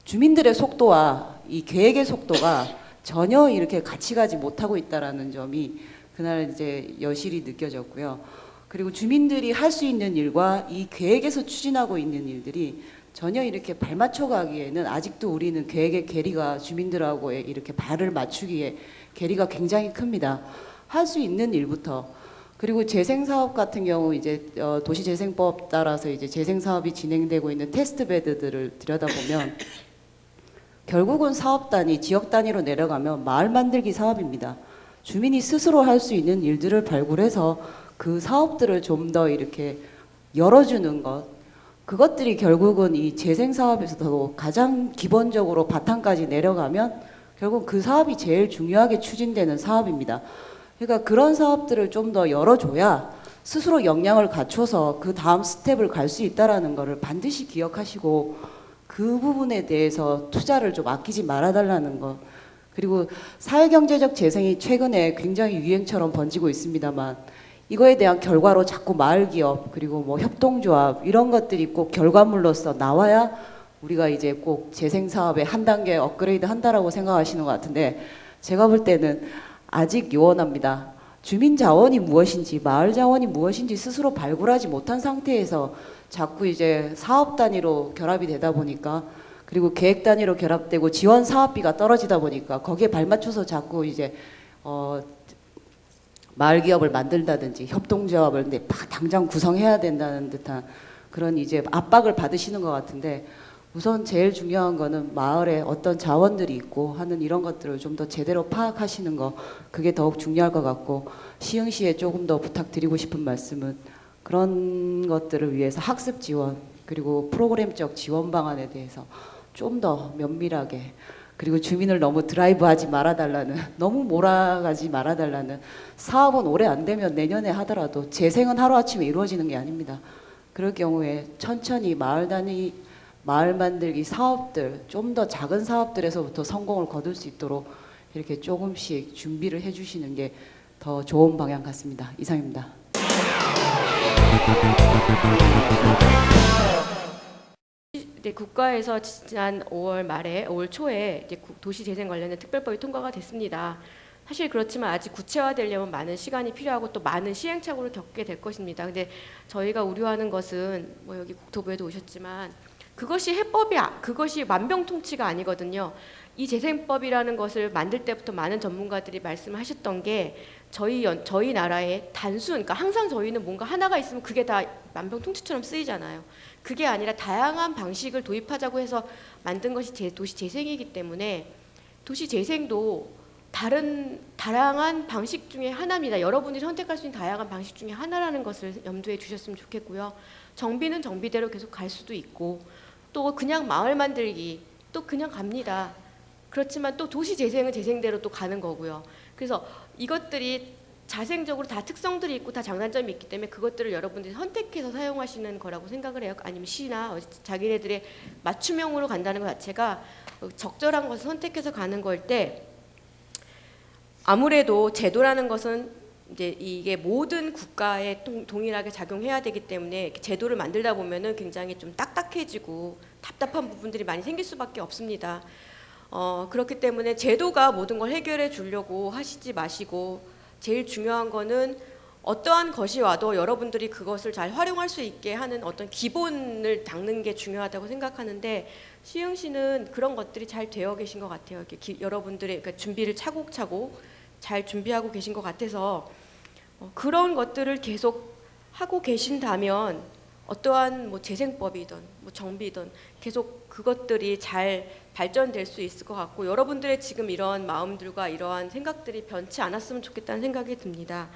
주민들의 속도와 이 계획의 속도가 전혀 이렇게 같이 가지 못하고 있다라는 점이 그날 이제 여실히 느껴졌고요. 그리고 주민들이 할 수 있는 일과 이 계획에서 추진하고 있는 일들이 전혀 이렇게 발맞춰 가기에는 아직도 우리는 계획의 괴리가 주민들하고의 이렇게 발을 맞추기에 괴리가 굉장히 큽니다. 할 수 있는 일부터. 그리고 재생 사업 같은 경우 이제 도시재생법 따라서 이제 재생 사업이 진행되고 있는 테스트 베드들을 들여다보면 결국은 사업 단위, 지역 단위로 내려가면 마을 만들기 사업입니다. 주민이 스스로 할 수 있는 일들을 발굴해서 그 사업들을 좀 더 이렇게 열어주는 것, 그것들이 결국은 이 재생 사업에서도 가장 기본적으로 바탕까지 내려가면 결국 그 사업이 제일 중요하게 추진되는 사업입니다. 그러니까 그런 사업들을 좀 더 열어줘야 스스로 역량을 갖춰서 그 다음 스텝을 갈 수 있다라는 것을 반드시 기억하시고 그 부분에 대해서 투자를 좀 아끼지 말아달라는 것. 그리고 사회경제적 재생이 최근에 굉장히 유행처럼 번지고 있습니다만 이거에 대한 결과로 자꾸 마을기업 그리고 뭐 협동조합 이런 것들이 꼭 결과물로서 나와야 우리가 이제 꼭 재생사업에 한 단계 업그레이드 한다라고 생각하시는 것 같은데 제가 볼 때는 아직 요원합니다. 주민 자원이 무엇인지 마을 자원이 무엇인지 스스로 발굴하지 못한 상태에서 자꾸 이제 사업 단위로 결합이 되다 보니까 그리고 계획 단위로 결합되고 지원 사업비가 떨어지다 보니까 거기에 발맞춰서 자꾸 이제 마을 기업을 만든다든지 협동조합을 당장 구성해야 된다는 듯한 그런 이제 압박을 받으시는 것 같은데 우선 제일 중요한 거는 마을에 어떤 자원들이 있고 하는 이런 것들을 좀 더 제대로 파악하시는 거 그게 더욱 중요할 것 같고 시흥시에 조금 더 부탁드리고 싶은 말씀은 그런 것들을 위해서 학습 지원 그리고 프로그램적 지원 방안에 대해서 좀 더 면밀하게 그리고 주민을 너무 드라이브하지 말아달라는 너무 몰아가지 말아달라는 사업은 오래 안 되면 내년에 하더라도 재생은 하루아침에 이루어지는 게 아닙니다. 그럴 경우에 천천히 마을 단위 마을 만들기 사업들 좀 더 작은 사업들에서부터 성공을 거둘 수 있도록 이렇게 조금씩 준비를 해주시는 게 더 좋은 방향 같습니다. 이상입니다.
네, 국가에서 지난 5월 말에 5월 초에 이제 도시재생 관련된 특별법이 통과가 됐습니다. 사실 그렇지만 아직 구체화되려면 많은 시간이 필요하고 또 많은 시행착오를 겪게 될 것입니다. 근데 저희가 우려하는 것은 뭐 여기 국토부에도 오셨지만 그것이 해법이 그것이 만병통치가 아니거든요. 이 재생법이라는 것을 만들 때부터 많은 전문가들이 말씀하셨던 게 저희 나라의 단순, 그러니까 항상 저희는 뭔가 하나가 있으면 그게 다 만병통치처럼 쓰이잖아요. 그게 아니라 다양한 방식을 도입하자고 해서 만든 것이 도시 재생이기 때문에 도시 재생도 다양한 방식 중에 하나입니다. 여러분들이 선택할 수 있는 다양한 방식 중에 하나라는 것을 염두에 두셨으면 좋겠고요. 정비는 정비대로 계속 갈 수도 있고 또 그냥 마을 만들기 또 그냥 갑니다. 그렇지만 또 도시 재생은 재생대로 또 가는 거고요. 그래서 이것들이 자생적으로 다 특성들이 있고 다 장단점이 있기 때문에 그것들을 여러분들이 선택해서 사용하시는 거라고 생각을 해요. 아니면 시나 자기네들의 맞춤형으로 간다는 것 자체가 적절한 것을 선택해서 가는 걸 때 아무래도 제도라는 것은 이제 이게 모든 국가에 동일하게 작용해야 되기 때문에 제도를 만들다 보면은 굉장히 좀 딱딱해지고 답답한 부분들이 많이 생길 수밖에 없습니다. 그렇기 때문에 제도가 모든 걸 해결해 주려고 하시지 마시고 제일 중요한 거는 어떠한 것이 와도 여러분들이 그것을 잘 활용할 수 있게 하는 어떤 기본을 닦는 게 중요하다고 생각하는데 시흥시는 그런 것들이 잘 되어 계신 것 같아요. 이렇게 여러분들의 그러니까 준비를 차곡차곡 잘 준비하고 계신 것 같아서 그런 것들을 계속 하고 계신다면 어떠한 뭐 재생법이든 뭐 정비든 계속 그것들이 잘 발전될 수 있을 것 같고 여러분들의 지금 이런 마음들과 이러한 생각들이 변치 않았으면 좋겠다는 생각이 듭니다.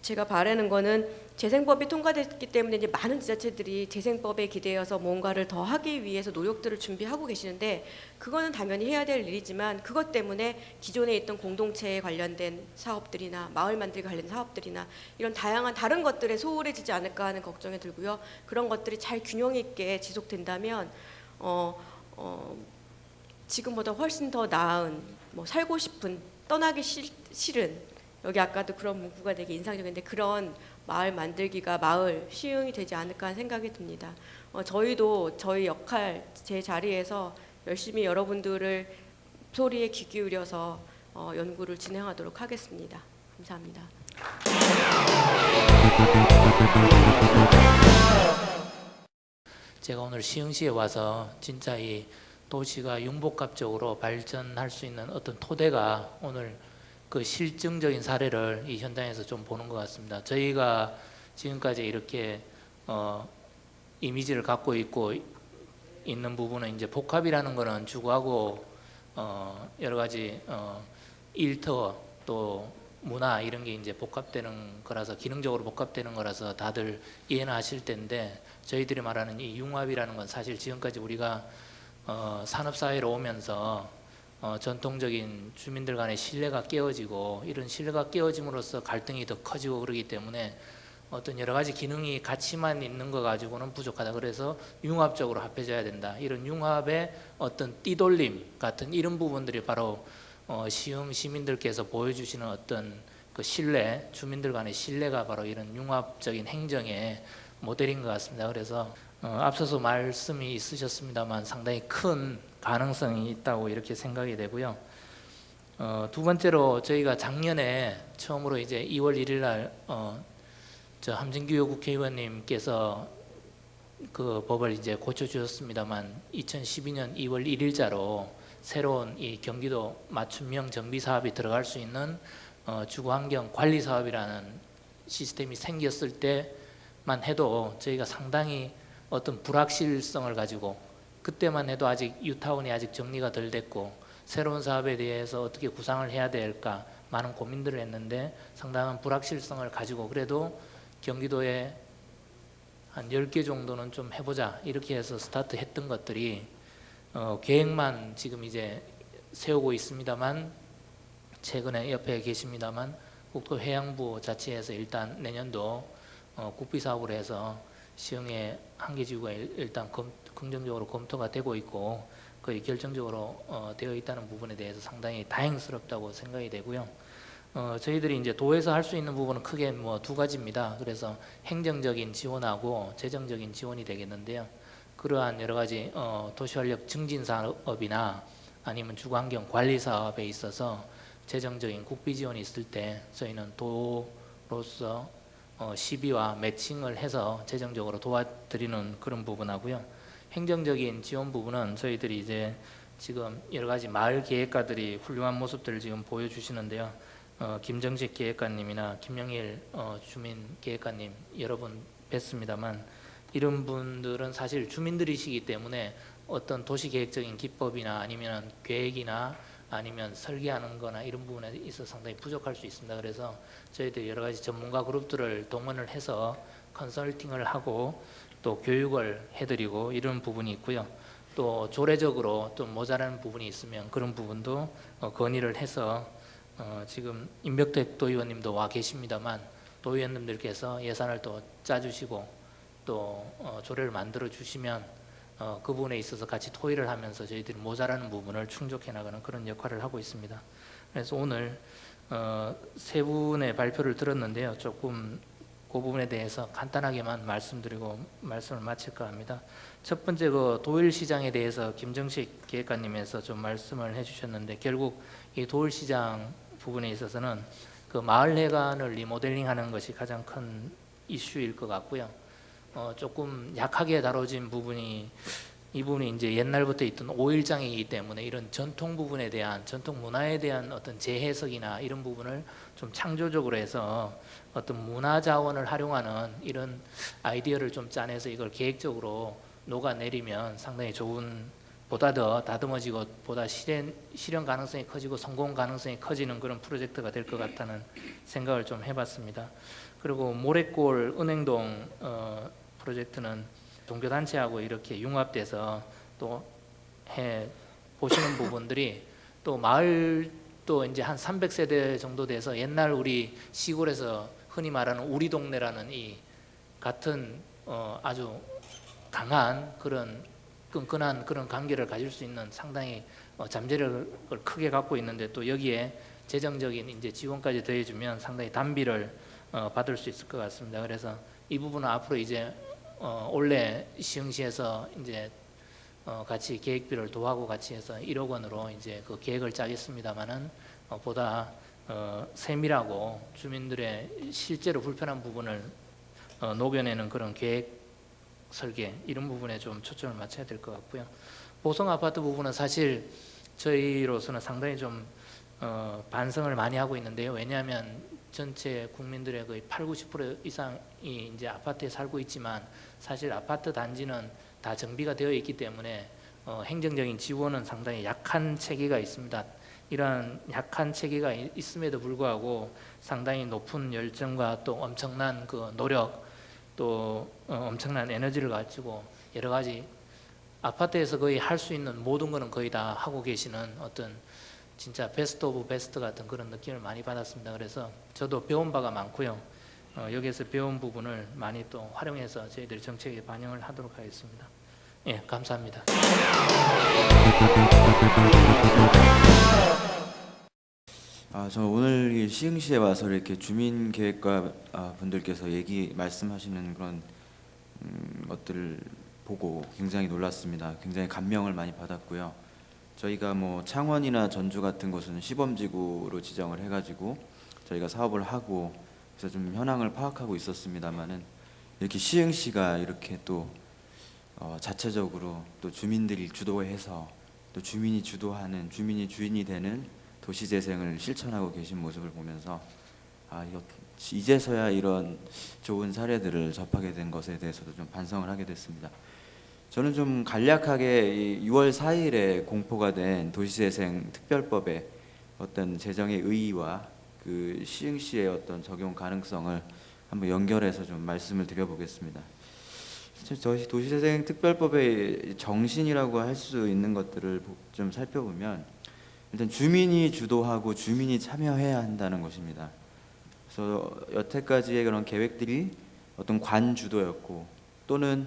제가 바라는 거는 재생법이 통과됐기 때문에 이제 많은 지자체들이 재생법에 기대어서 뭔가를 더 하기 위해서 노력들을 준비하고 계시는데 그거는 당연히 해야 될 일이지만 그것 때문에 기존에 있던 공동체에 관련된 사업들이나 마을 만들기 관련된 사업들이나 이런 다양한 다른 것들에 소홀해지지 않을까 하는 걱정이 들고요. 그런 것들이 잘 균형 있게 지속된다면 지금보다 훨씬 더 나은 뭐 살고 싶은 떠나기 싫은 여기 아까도 그런 문구가 되게 인상적인데 그런 마을 만들기가 마을 시흥이 되지 않을까 하는 생각이 듭니다. 저희도 저희 역할 제 자리에서 열심히 여러분들을 소리에 귀 기울여서 연구를 진행하도록 하겠습니다. 감사합니다.
제가 오늘 시흥시에 와서 진짜 이 도시가 융복합적으로 발전할 수 있는 어떤 토대가 오늘 그 실증적인 사례를 이 현장에서 좀 보는 것 같습니다. 저희가 지금까지 이렇게 이미지를 갖고 있고 있는 부분은 이제 복합이라는 거는 주거하고 여러 가지 일터 또 문화 이런 게 이제 복합되는 거라서 기능적으로 복합되는 거라서 다들 이해는 하실 텐데 저희들이 말하는 이 융합이라는 건 사실 지금까지 우리가 산업사회로 오면서 전통적인 주민들 간의 신뢰가 깨어지고 이런 신뢰가 깨어짐으로써 갈등이 더 커지고 그러기 때문에 어떤 여러 가지 기능이 같이만 있는 거 가지고는 부족하다. 그래서 융합적으로 합해져야 된다. 이런 융합의 어떤 띠돌림 같은 이런 부분들이 바로 시흥 시민들께서 보여주시는 어떤 그 신뢰, 주민들 간의 신뢰가 바로 이런 융합적인 행정의 모델인 것 같습니다. 그래서 앞서서 말씀이 있으셨습니다만 상당히 큰 가능성이 있다고 이렇게 생각이 되고요. 두 번째로 저희가 작년에 처음으로 이제 2월 1일 날 저 함진규 국회의원님께서 그 법을 이제 고쳐주셨습니다만 2012년 2월 1일자로 새로운 이 경기도 맞춤형 정비 사업이 들어갈 수 있는 주거환경 관리 사업이라는 시스템이 생겼을 때만 해도 저희가 상당히 어떤 불확실성을 가지고 그때만 해도 아직 뉴타운이 아직 정리가 덜 됐고 새로운 사업에 대해서 어떻게 구상을 해야 될까 많은 고민들을 했는데 상당한 불확실성을 가지고 그래도 경기도에 한 10개 정도는 좀 해보자 이렇게 해서 스타트 했던 것들이 계획만 지금 이제 세우고 있습니다만 최근에 옆에 계십니다만 국토해양부 자체에서 일단 내년도 국비사업으로 해서 시흥의 한계지구가 일단 긍정적으로 검토가 되고 있고 거의 결정적으로 되어 있다는 부분에 대해서 상당히 다행스럽다고 생각이 되고요. 저희들이 이제 도에서 할 수 있는 부분은 크게 뭐 두 가지입니다. 그래서 행정적인 지원하고 재정적인 지원이 되겠는데요. 그러한 여러 가지 도시활력 증진 사업이나 아니면 주거환경 관리 사업에 있어서 재정적인 국비 지원이 있을 때 저희는 도로서 시비와 매칭을 해서 재정적으로 도와드리는 그런 부분하고요. 행정적인 지원 부분은 저희들이 이제 지금 여러 가지 마을 계획가들이 훌륭한 모습들을 지금 보여주시는데요. 김정식 계획관님이나 김영일 주민 계획관님 여러 분 뵀습니다만 이런 분들은 사실 주민들이시기 때문에 어떤 도시계획적인 기법이나 아니면 계획이나 아니면 설계하는 거나 이런 부분에 있어서 상당히 부족할 수 있습니다. 그래서 저희들이 여러 가지 전문가 그룹들을 동원을 해서 컨설팅을 하고 또 교육을 해드리고 이런 부분이 있고요. 또 조례적으로 좀 모자라는 부분이 있으면 그런 부분도 건의를 해서 지금 임벽택 도의원님도 와 계십니다만 도의원님들께서 예산을 또 짜주시고 또 조례를 만들어 주시면 그 부분에 있어서 같이 토의를 하면서 저희들이 모자라는 부분을 충족해 나가는 그런 역할을 하고 있습니다. 그래서 오늘 세 분의 발표를 들었는데요. 조금 그 부분에 대해서 간단하게만 말씀드리고 말씀을 마칠까 합니다. 첫 번째 그 도일시장에 대해서 김정식 계획관님께서 좀 말씀을 해주셨는데 결국 이 도일시장 부분에 있어서는 그 마을회관을 리모델링하는 것이 가장 큰 이슈일 것 같고요. 조금 약하게 다뤄진 부분이 이 부분이 이제 옛날부터 있던 5일장이기 때문에 이런 전통 부분에 대한 전통 문화에 대한 어떤 재해석이나 이런 부분을 좀 창조적으로 해서 어떤 문화 자원을 활용하는 이런 아이디어를 좀 짜내서 이걸 계획적으로 녹아내리면 상당히 좋은 보다 더 다듬어지고 보다 실현 가능성이 커지고 성공 가능성이 커지는 그런 프로젝트가 될 것 같다는 생각을 좀 해봤습니다. 그리고 모래골 은행동 프로젝트는 종교단체하고 이렇게 융합돼서 또 해 보시는 부분들이 또 마을도 이제 한 300세대 정도 돼서 옛날 우리 시골에서 흔히 말하는 우리 동네라는 이 같은 아주 강한 그런 끈끈한 그런 관계를 가질 수 있는 상당히 잠재력을 크게 갖고 있는데 또 여기에 재정적인 이제 지원까지 더해주면 상당히 단비를 받을 수 있을 것 같습니다. 그래서 이 부분은 앞으로 이제 올해 시흥시에서 이제 같이 계획비를 도하고 같이 해서 1억 원으로 이제 그 계획을 짜겠습니다만은 보다 세밀하고 주민들의 실제로 불편한 부분을 녹여내는 그런 계획 설계 이런 부분에 좀 초점을 맞춰야 될 것 같고요. 보성 아파트 부분은 사실 저희로서는 상당히 좀 반성을 많이 하고 있는데요. 왜냐하면 전체 국민들의 거의 80-90% 이상이 이제 아파트에 살고 있지만 사실 아파트 단지는 다 정비가 되어 있기 때문에 행정적인 지원은 상당히 약한 체계가 있습니다. 이러한 약한 체계가 있음에도 불구하고 상당히 높은 열정과 또 엄청난 그 노력 또 엄청난 에너지를 가지고 여러 가지 아파트에서 거의 할 수 있는 모든 거는 거의 다 하고 계시는 어떤 진짜 베스트 오브 베스트 같은 그런 느낌을 많이 받았습니다. 그래서 저도 배운 바가 많고요. 여기에서 배운 부분을 많이 또 활용해서 저희들이 정책에 반영을 하도록 하겠습니다. 예, 감사합니다.
저 오늘 이 시흥시에 와서 이렇게 주민계획과 분들께서 말씀하시는 그런 것들을 보고 굉장히 놀랐습니다. 굉장히 감명을 많이 받았고요. 저희가 뭐 창원이나 전주 같은 곳은 시범지구로 지정을 해가지고 저희가 사업을 하고 그래서 좀 현황을 파악하고 있었습니다만은 이렇게 시흥시가 이렇게 또 자체적으로 또 주민들이 주도해서 또 주민이 주도하는 주민이 주인이 되는 도시재생을 실천하고 계신 모습을 보면서 이제서야 이런 좋은 사례들을 접하게 된 것에 대해서도 좀 반성을 하게 됐습니다. 저는 좀 간략하게 6월 4일에 공포가 된 도시재생 특별법의 어떤 제정의 의의와 그 시흥시의 어떤 적용 가능성을 한번 연결해서 좀 말씀을 드려보겠습니다. 저희 도시재생 특별법의 정신이라고 할 수 있는 것들을 좀 살펴보면 일단 주민이 주도하고 주민이 참여해야 한다는 것입니다. 그래서 여태까지의 그런 계획들이 어떤 관 주도였고 또는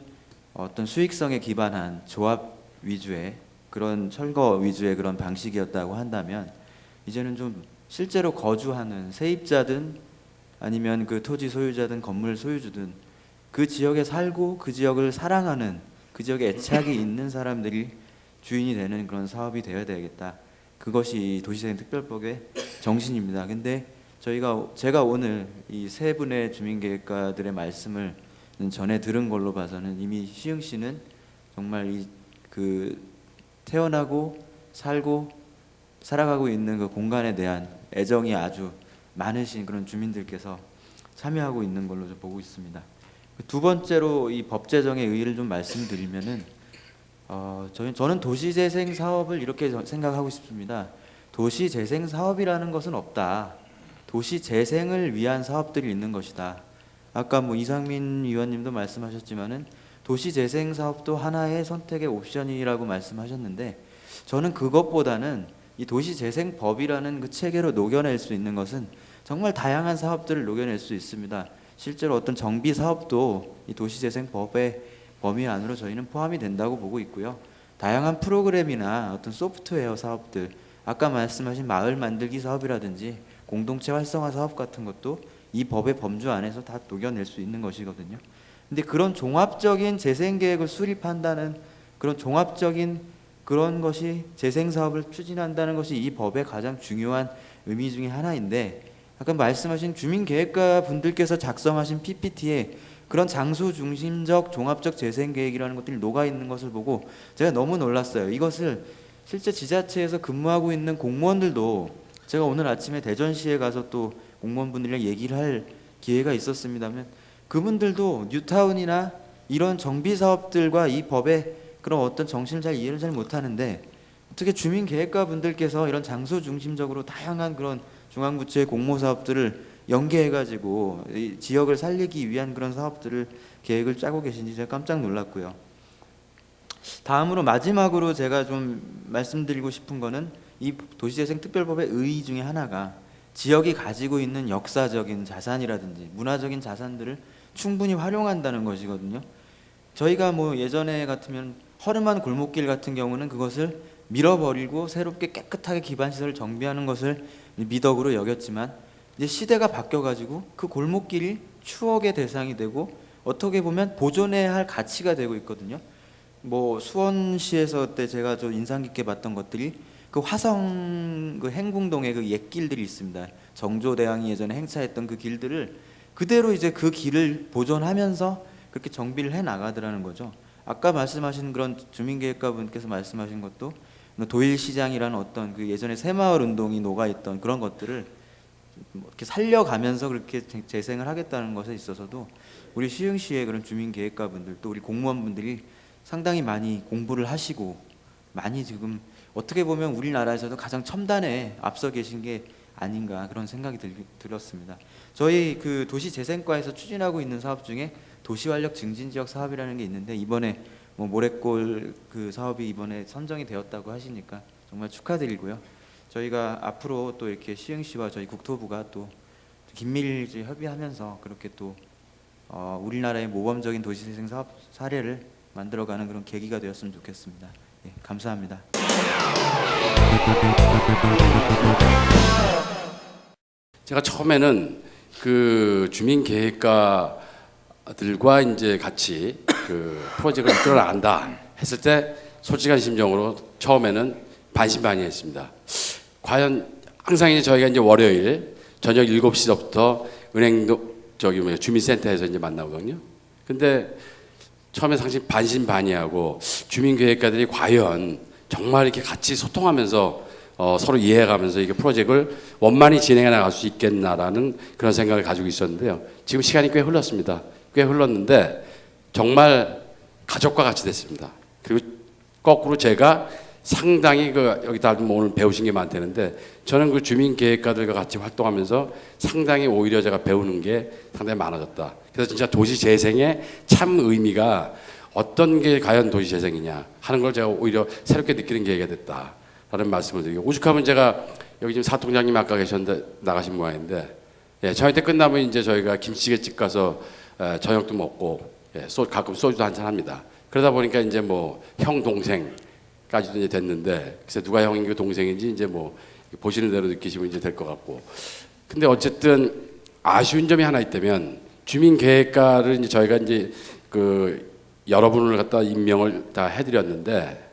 어떤 수익성에 기반한 조합 위주의 그런 철거 위주의 그런 방식이었다고 한다면 이제는 좀 실제로 거주하는 세입자든 아니면 그 토지 소유자든 건물 소유주든 그 지역에 살고 그 지역을 사랑하는 그 지역에 애착이 있는 사람들이 주인이 되는 그런 사업이 되어야 되겠다. 그것이 도시재생 특별법의 정신입니다. 근데 제가 오늘 이 세 분의 주민계획가들의 말씀을 전에 들은 걸로 봐서는 이미 시흥시는 정말 이 그 태어나고 살고 살아가고 있는 그 공간에 대한 애정이 아주 많으신 그런 주민들께서 참여하고 있는 걸로 좀 보고 있습니다. 두 번째로 이 법 제정의 의의를 좀 말씀드리면은 저는 도시재생 사업을 이렇게 생각하고 싶습니다. 도시재생 사업이라는 것은 없다. 도시재생을 위한 사업들이 있는 것이다. 아까 뭐 이상민 위원님도 말씀하셨지만은 도시재생 사업도 하나의 선택의 옵션이라고 말씀하셨는데 저는 그것보다는 이 도시재생법이라는 그 체계로 녹여낼 수 있는 것은 정말 다양한 사업들을 녹여낼 수 있습니다. 실제로 어떤 정비 사업도 이 도시재생법의 범위 안으로 저희는 포함이 된다고 보고 있고요. 다양한 프로그램이나 어떤 소프트웨어 사업들, 아까 말씀하신 마을 만들기 사업이라든지 공동체 활성화 사업 같은 것도 이 법의 범주 안에서 다 녹여낼 수 있는 것이거든요. 근데 그런 종합적인 재생 계획을 수립한다는 그런 종합적인 그런 것이 재생 사업을 추진한다는 것이 이 법의 가장 중요한 의미 중에 하나인데 아까 말씀하신 주민계획가 분들께서 작성하신 PPT에 그런 장소 중심적 종합적 재생 계획이라는 것들이 녹아 있는 것을 보고 제가 너무 놀랐어요. 이것을 실제 지자체에서 근무하고 있는 공무원들도 제가 오늘 아침에 대전시에 가서 또 공무원분들이랑 얘기를 할 기회가 있었습니다만 그분들도 뉴타운이나 이런 정비 사업들과 이 법의 그런 어떤 정신을 잘 이해를 잘 못하는데 어떻게 주민계획가 분들께서 이런 장소 중심적으로 다양한 그런 중앙부처의 공모 사업들을 연계해가지고 이 지역을 살리기 위한 그런 사업들을 계획을 짜고 계신지 제가 깜짝 놀랐고요. 다음으로 마지막으로 제가 좀 말씀드리고 싶은 거는 이 도시재생특별법의 의의 중에 하나가 지역이 가지고 있는 역사적인 자산이라든지 문화적인 자산들을 충분히 활용한다는 것이거든요. 저희가 뭐 예전에 같으면 허름한 골목길 같은 경우는 그것을 밀어버리고 새롭게 깨끗하게 기반시설을 정비하는 것을 미덕으로 여겼지만 이제 시대가 바뀌어가지고 그 골목길이 추억의 대상이 되고 어떻게 보면 보존해야 할 가치가 되고 있거든요. 뭐 수원시에서 그때 제가 좀 인상 깊게 봤던 것들이 그 화성 그 행궁동에 그 옛길들이 있습니다. 정조대왕이 예전에 행차했던 그 길들을 그대로 이제 그 길을 보존하면서 그렇게 정비를 해 나가더라는 거죠. 아까 말씀하신 그런 주민계획가 분께서 말씀하신 것도 도일시장이라는 어떤 그 예전에 새마을 운동이 녹아있던 그런 것들을 이렇게 살려가면서 그렇게 재생을 하겠다는 것에 있어서도 우리 시흥시의 그런 주민계획가 분들 또 우리 공무원분들이 상당히 많이 공부를 하시고 많이 지금 어떻게 보면 우리나라에서도 가장 첨단에 앞서 계신 게 아닌가 그런 생각이 들었습니다. 저희 그 도시재생과에서 추진하고 있는 사업 중에 도시활력 증진지역 사업이라는 게 있는데 이번에 뭐 모래골 그 사업이 이번에 선정이 되었다고 하시니까 정말 축하드리고요. 저희가 앞으로 또 이렇게 시흥시와 저희 국토부가 또 긴밀히 협의하면서 그렇게 또 우리나라의 모범적인 도시재생 사업 사례를 만들어가는 그런 계기가 되었으면 좋겠습니다. 예, 감사합니다.
제가 처음에는 그 주민계획가들과 이제 같이 그 프로젝트를 이끌어 나간다 했을 때 솔직한 심정으로 처음에는 반신반의했습니다. 과연 항상 이제 저희가 이제 월요일 저녁 7시부터 은행도 주민센터에서 이제 만나거든요. 근데 처음에 상당히 반신반의하고 주민계획가들이 과연 정말 이렇게 같이 소통하면서 서로 이해해가면서 이게 프로젝트를 원만히 진행해 나갈 수 있겠나라는 그런 생각을 가지고 있었는데요. 지금 시간이 꽤 흘렀습니다. 꽤 흘렀는데 정말 가족과 같이 됐습니다. 그리고 거꾸로 제가 상당히 여기 다들 오늘 배우신 게 많다는데 저는 그 주민계획가들과 같이 활동하면서 상당히 오히려 제가 배우는 게 상당히 많아졌다. 그래서 진짜 도시재생의 참 의미가 어떤 게 과연 도시재생이냐 하는 걸 제가 오히려 새롭게 느끼는 계기가 됐다라는 말씀을 드리고 오죽하면 제가 여기 지금 사통장님 아까 계셨는데 나가신 모양인데 예, 저희 때 끝나면 이제 저희가 김치찌개집 가서 저녁도 먹고 예, 가끔 소주도 한잔 합니다. 그러다 보니까 이제 뭐 형 동생까지도 이제 됐는데 글쎄 누가 형인지 동생인지 이제 뭐 보시는 대로 느끼시면 이제 될 것 같고 근데 어쨌든 아쉬운 점이 하나 있다면 주민계획가를 이제 저희가 이제 그 여러분을 갖다 임명을 다 해드렸는데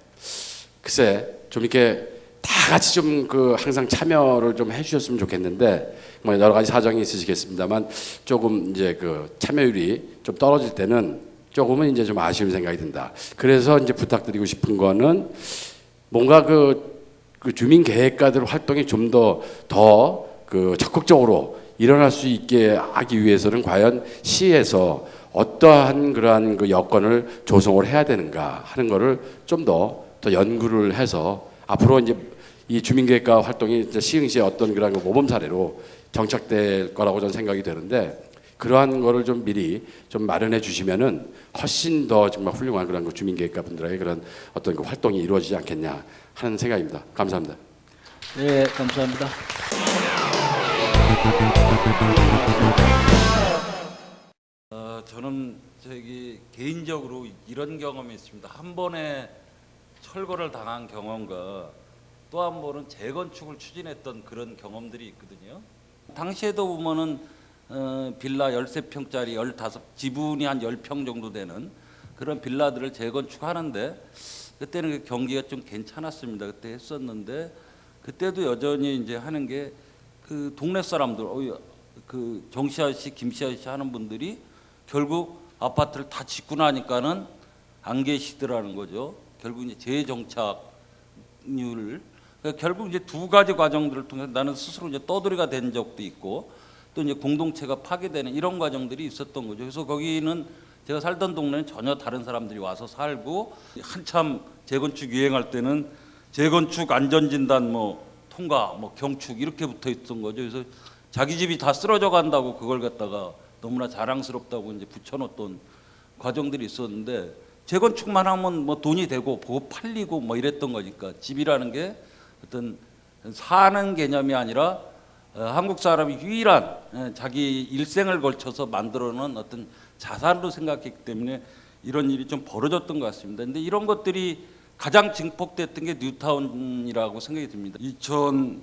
글쎄 좀 이렇게 다 같이 좀 그 항상 참여를 좀 해주셨으면 좋겠는데 뭐 여러 가지 사정이 있으시겠습니다만 조금 이제 그 참여율이 좀 떨어질 때는 조금은 이제 좀 아쉬운 생각이 든다. 그래서 이제 부탁드리고 싶은 거는 뭔가 그 주민계획가들 활동이 좀 더 그 적극적으로 일어날 수 있게 하기 위해서는 과연 시에서 어떠한 그러한 그 여건을 조성을 해야 되는가 하는 거를 좀 더 연구를 해서 앞으로 이제 이 주민계획가 활동이 이제 시흥시의 어떤 그런 그 모범 사례로 정착될 거라고 저는 생각이 되는데, 그러한 거를 좀 미리 좀 마련해 주시면은 훨씬 더 정말 훌륭한 그런 그 주민계획가 분들에게 그런 어떤 그 활동이 이루어지지 않겠냐 하는 생각입니다. 감사합니다.
네, 감사합니다.
저는 개인적으로 이런 경험이 있습니다. 한 번에 철거를 당한 경험과 또 한 번은 재건축을 추진했던 그런 경험들이 있거든요. 당시에도 보면은 빌라 13평짜리 15 지분이 한 10평 정도 되는 그런 빌라들을 재건축하는데, 그때는 그 경기가 좀 괜찮았습니다. 그때 했었는데, 그때도 여전히 이제 하는 게 그 동네 사람들, 그 정씨 아저씨, 김씨 아저씨 하는 분들이 결국 아파트를 다 짓고 나니까는 안 계시더라는 거죠. 결국 이제 재정착률, 그러니까 결국 이제 두 가지 과정들을 통해서 나는 스스로 이제 떠돌이가 된 적도 있고, 또 이제 공동체가 파괴되는 이런 과정들이 있었던 거죠. 그래서 거기는 제가 살던 동네는 전혀 다른 사람들이 와서 살고, 한참 재건축 유행할 때는 재건축 안전진단 통과 경축 이렇게 붙어 있던 거죠. 그래서 자기 집이 다 쓰러져 간다고 그걸 갖다가 너무나 자랑스럽다고 이제 붙여놓던 과정들이 있었는데, 재건축만 하면 돈이 되고 팔리고 이랬던 거니까, 집이라는 게 어떤 사는 개념이 아니라 한국 사람이 유일한 자기 일생을 걸쳐서 만들어놓은 어떤 자산으로 생각했기 때문에 이런 일이 좀 벌어졌던 것 같습니다. 근데 이런 것들이 가장 증폭됐던 게 뉴타운이라고 생각이 듭니다. 2004년도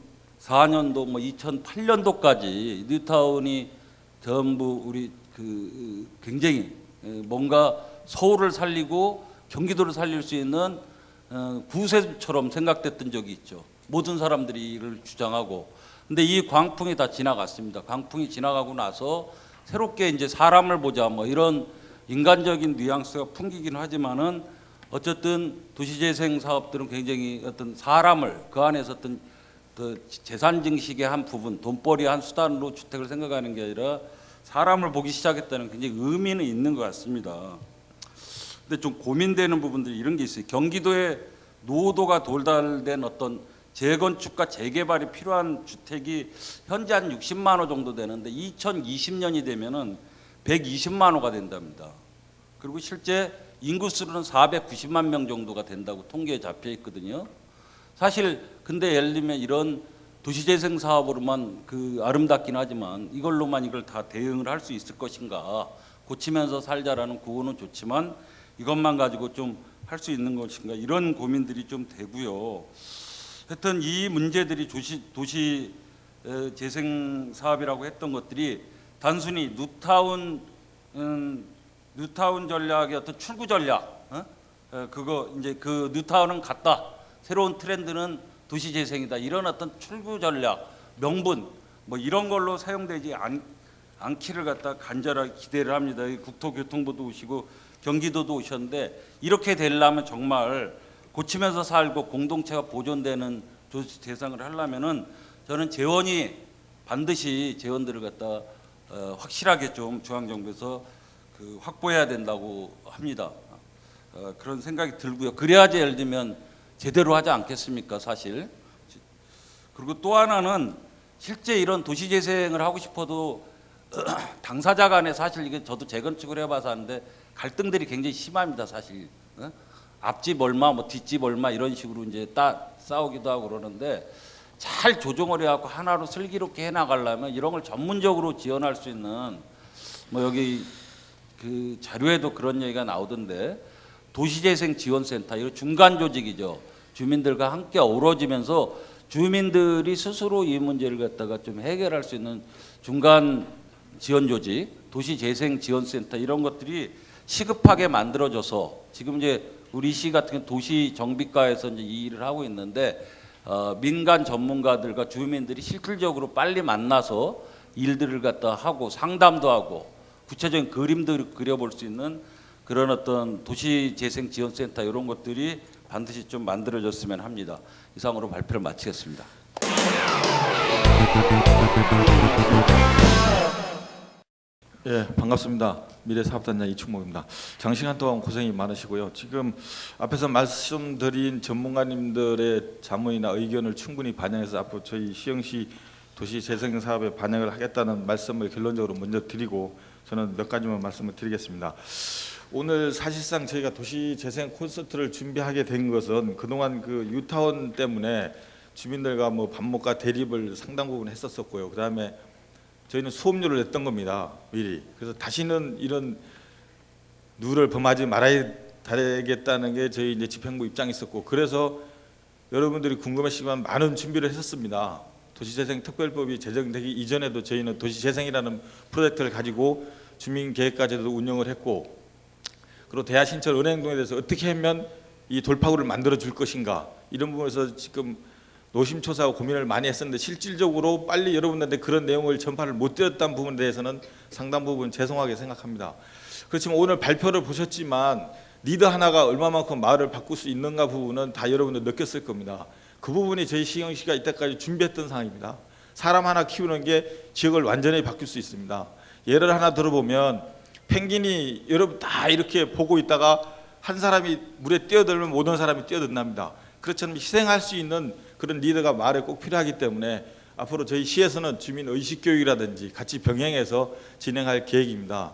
2008년도까지 뉴타운이 전부 우리 굉장히 뭔가 서울을 살리고 경기도를 살릴 수 있는 구세주처럼 생각됐던 적이 있죠. 모든 사람들이 이를 주장하고. 근데 이 광풍이 다 지나갔습니다. 광풍이 지나가고 나서 새롭게 이제 사람을 보자 이런 인간적인 뉘앙스가 풍기긴 하지만은, 어쨌든 도시재생 사업들은 굉장히 어떤 사람을 그 안에서 어떤 재산 증식의 한 부분, 돈벌이 한 수단으로 주택을 생각하는 게 아니라 사람을 보기 시작했다는 굉장히 의미는 있는 것 같습니다. 근데 좀 고민되는 부분들이 이런 게 있어요. 경기도에 노후도가 돌달된 어떤 재건축과 재개발이 필요한 주택이 현재 한 60만 호 정도 되는데 2020년이 되면은 120만 호가 된답니다. 그리고 실제 인구수로는 490만 명 정도가 된다고 통계에 잡혀 있거든요. 사실 근데 예를 들면 이런 도시재생 사업으로만 아름답긴 하지만 이걸로만 이걸 다 대응을 할 수 있을 것인가, 고치면서 살자라는 구호는 좋지만 이것만 가지고 좀 할 수 있는 것인가, 이런 고민들이 좀 되고요. 하여튼 이 문제들이 도시 재생 사업이라고 했던 것들이 단순히 뉴타운 전략의 어떤 출구 전략, 그거 이제 그 뉴타운은 갔다, 새로운 트렌드는 도시 재생이다, 이런 어떤 출구 전략, 명분 이런 걸로 사용되지 않기를 갖다 간절하게 기대를 합니다. 국토교통부도 오시고 경기도도 오셨는데, 이렇게 되려면 정말 고치면서 살고 공동체가 보존되는 도시 재생을 하려면은 저는 반드시 재원들을 갖다 확실하게 좀 중앙정부에서 확보해야 된다고 합니다. 그런 생각이 들고요. 그래야지 예를 들면 제대로 하지 않겠습니까, 사실. 그리고 또 하나는 실제 이런 도시 재생을 하고 싶어도 당사자 간에 사실 이게 저도 재건축을 해봐서 하는데 갈등들이 굉장히 심합니다, 사실. 앞집 얼마, 뒷집 얼마 이런 식으로 이제 싸우기도 하고 그러는데, 잘 조정을 해갖고 하나로 슬기롭게 해나가려면 이런 걸 전문적으로 지원할 수 있는 여기 그 자료에도 그런 얘기가 나오던데, 도시재생지원센터, 이거 중간 조직이죠. 주민들과 함께 어우러지면서 주민들이 스스로 이 문제를 갖다가 좀 해결할 수 있는 중간 지원 조직, 도시재생지원센터 이런 것들이 시급하게 만들어져서, 지금 이제 우리 시 같은 경우 도시정비과에서 이제 이 일을 하고 있는데, 민간 전문가들과 주민들이 실질적으로 빨리 만나서 일들을 갖다 하고 상담도 하고 구체적인 그림도 그려볼 수 있는 그런 어떤 도시재생지원센터 이런 것들이 반드시 좀 만들어졌으면 합니다. 이상으로 발표를 마치겠습니다.
예, 반갑습니다. 미래사업단장 이충목입니다. 장시간 동안 고생이 많으시고요. 지금 앞에서 말씀드린 전문가님들의 자문이나 의견을 충분히 반영해서 앞으로 저희 시흥시 도시재생사업에 반영을 하겠다는 말씀을 결론적으로 먼저 드리고 저는 몇 가지만 말씀을 드리겠습니다. 오늘 사실상 저희가 도시재생 콘서트를 준비하게 된 것은 그동안 그 유타운 때문에 주민들과 뭐 반목과 대립을 상당 부분 했었었고요. 그다음에 저희는 수업료를 냈던 겁니다. 미리. 그래서 다시는 이런 누를 범하지 말아야 되겠다는 게 저희 이제 집행부 입장이 있었고, 그래서 여러분들이 궁금하시지만 많은 준비를 했었습니다. 도시재생특별법이 제정되기 이전에도 저희는 도시재생이라는 프로젝트를 가지고 주민계획까지도 운영을 했고, 그리고 대하신철 은행동에 대해서 어떻게 하면 이 돌파구를 만들어 줄 것인가, 이런 부분에서 지금 노심초사하고 고민을 많이 했었는데 실질적으로 빨리 여러분들한테 그런 내용을 전파를 못 드렸다는 부분에 대해서는 상당 부분 죄송하게 생각합니다. 그렇지만 오늘 발표를 보셨지만 리더 하나가 얼마만큼 마을을 바꿀 수 있는가 부분은 다 여러분들 느꼈을 겁니다. 그 부분이 저희 시흥시가 이때까지 준비했던 상황입니다. 사람 하나 키우는 게 지역을 완전히 바꿀 수 있습니다. 예를 하나 들어보면 펭귄이 여러분 다 이렇게 보고 있다가 한 사람이 물에 뛰어들면 모든 사람이 뛰어든답니다. 그렇처럼 희생할 수 있는 그런 리더가 마을에 꼭 필요하기 때문에 앞으로 저희 시에서는 주민 의식 교육이라든지 같이 병행해서 진행할 계획입니다.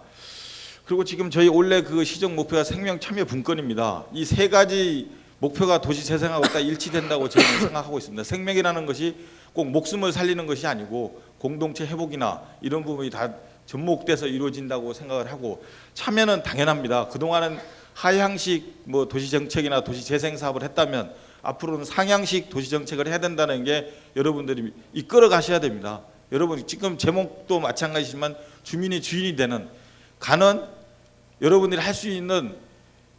그리고 지금 저희 원래 그 시정 목표가 생명 참여 분권입니다. 이 세 가지 목표가 도시 재생하고 딱 일치된다고 저는 생각하고 있습니다. 생명이라는 것이 꼭 목숨을 살리는 것이 아니고 공동체 회복이나 이런 부분이 다 접목돼서 이루어진다고 생각을 하고, 참여는 당연합니다. 그동안은 하향식 뭐 도시 정책이나 도시 재생 사업을 했다면 앞으로는 상향식 도시 정책을 해야 된다는 게 여러분들이 이끌어 가셔야 됩니다. 여러분 지금 제목도 마찬가지지만 주민이 주인이 되는, 가는 여러분들이 할 수 있는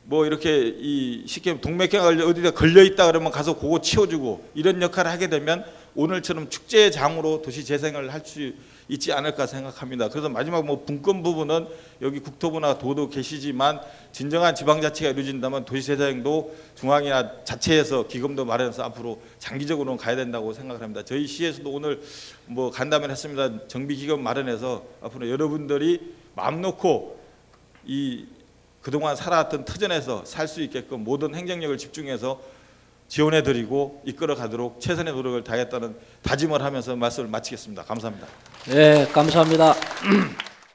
뭐 이렇게 이 쉽게 동맥경화 어디다 걸려 있다 그러면 가서 그거 치워주고 이런 역할을 하게 되면 오늘처럼 축제의 장으로 도시 재생을 할 수 있지 않을까 생각합니다. 그래서 마지막 뭐 분권 부분은 여기 국토부나 도도 계시지만 진정한 지방자치가 이루어진다면 도시재생도 중앙이나 자체에서 기금도 마련해서 앞으로 장기적으로는 가야 된다고 생각을 합니다. 저희 시에서도 오늘 뭐 간담회를 했습니다. 정비기금 마련해서 앞으로 여러분들이 마음 놓고 이 그동안 살아왔던 터전에서 살 수 있게끔 모든 행정력을 집중해서 지원해드리고 이끌어가도록 최선의 노력을 다하겠다는 다짐을 하면서 말씀을 마치겠습니다. 감사합니다.
네, 감사합니다.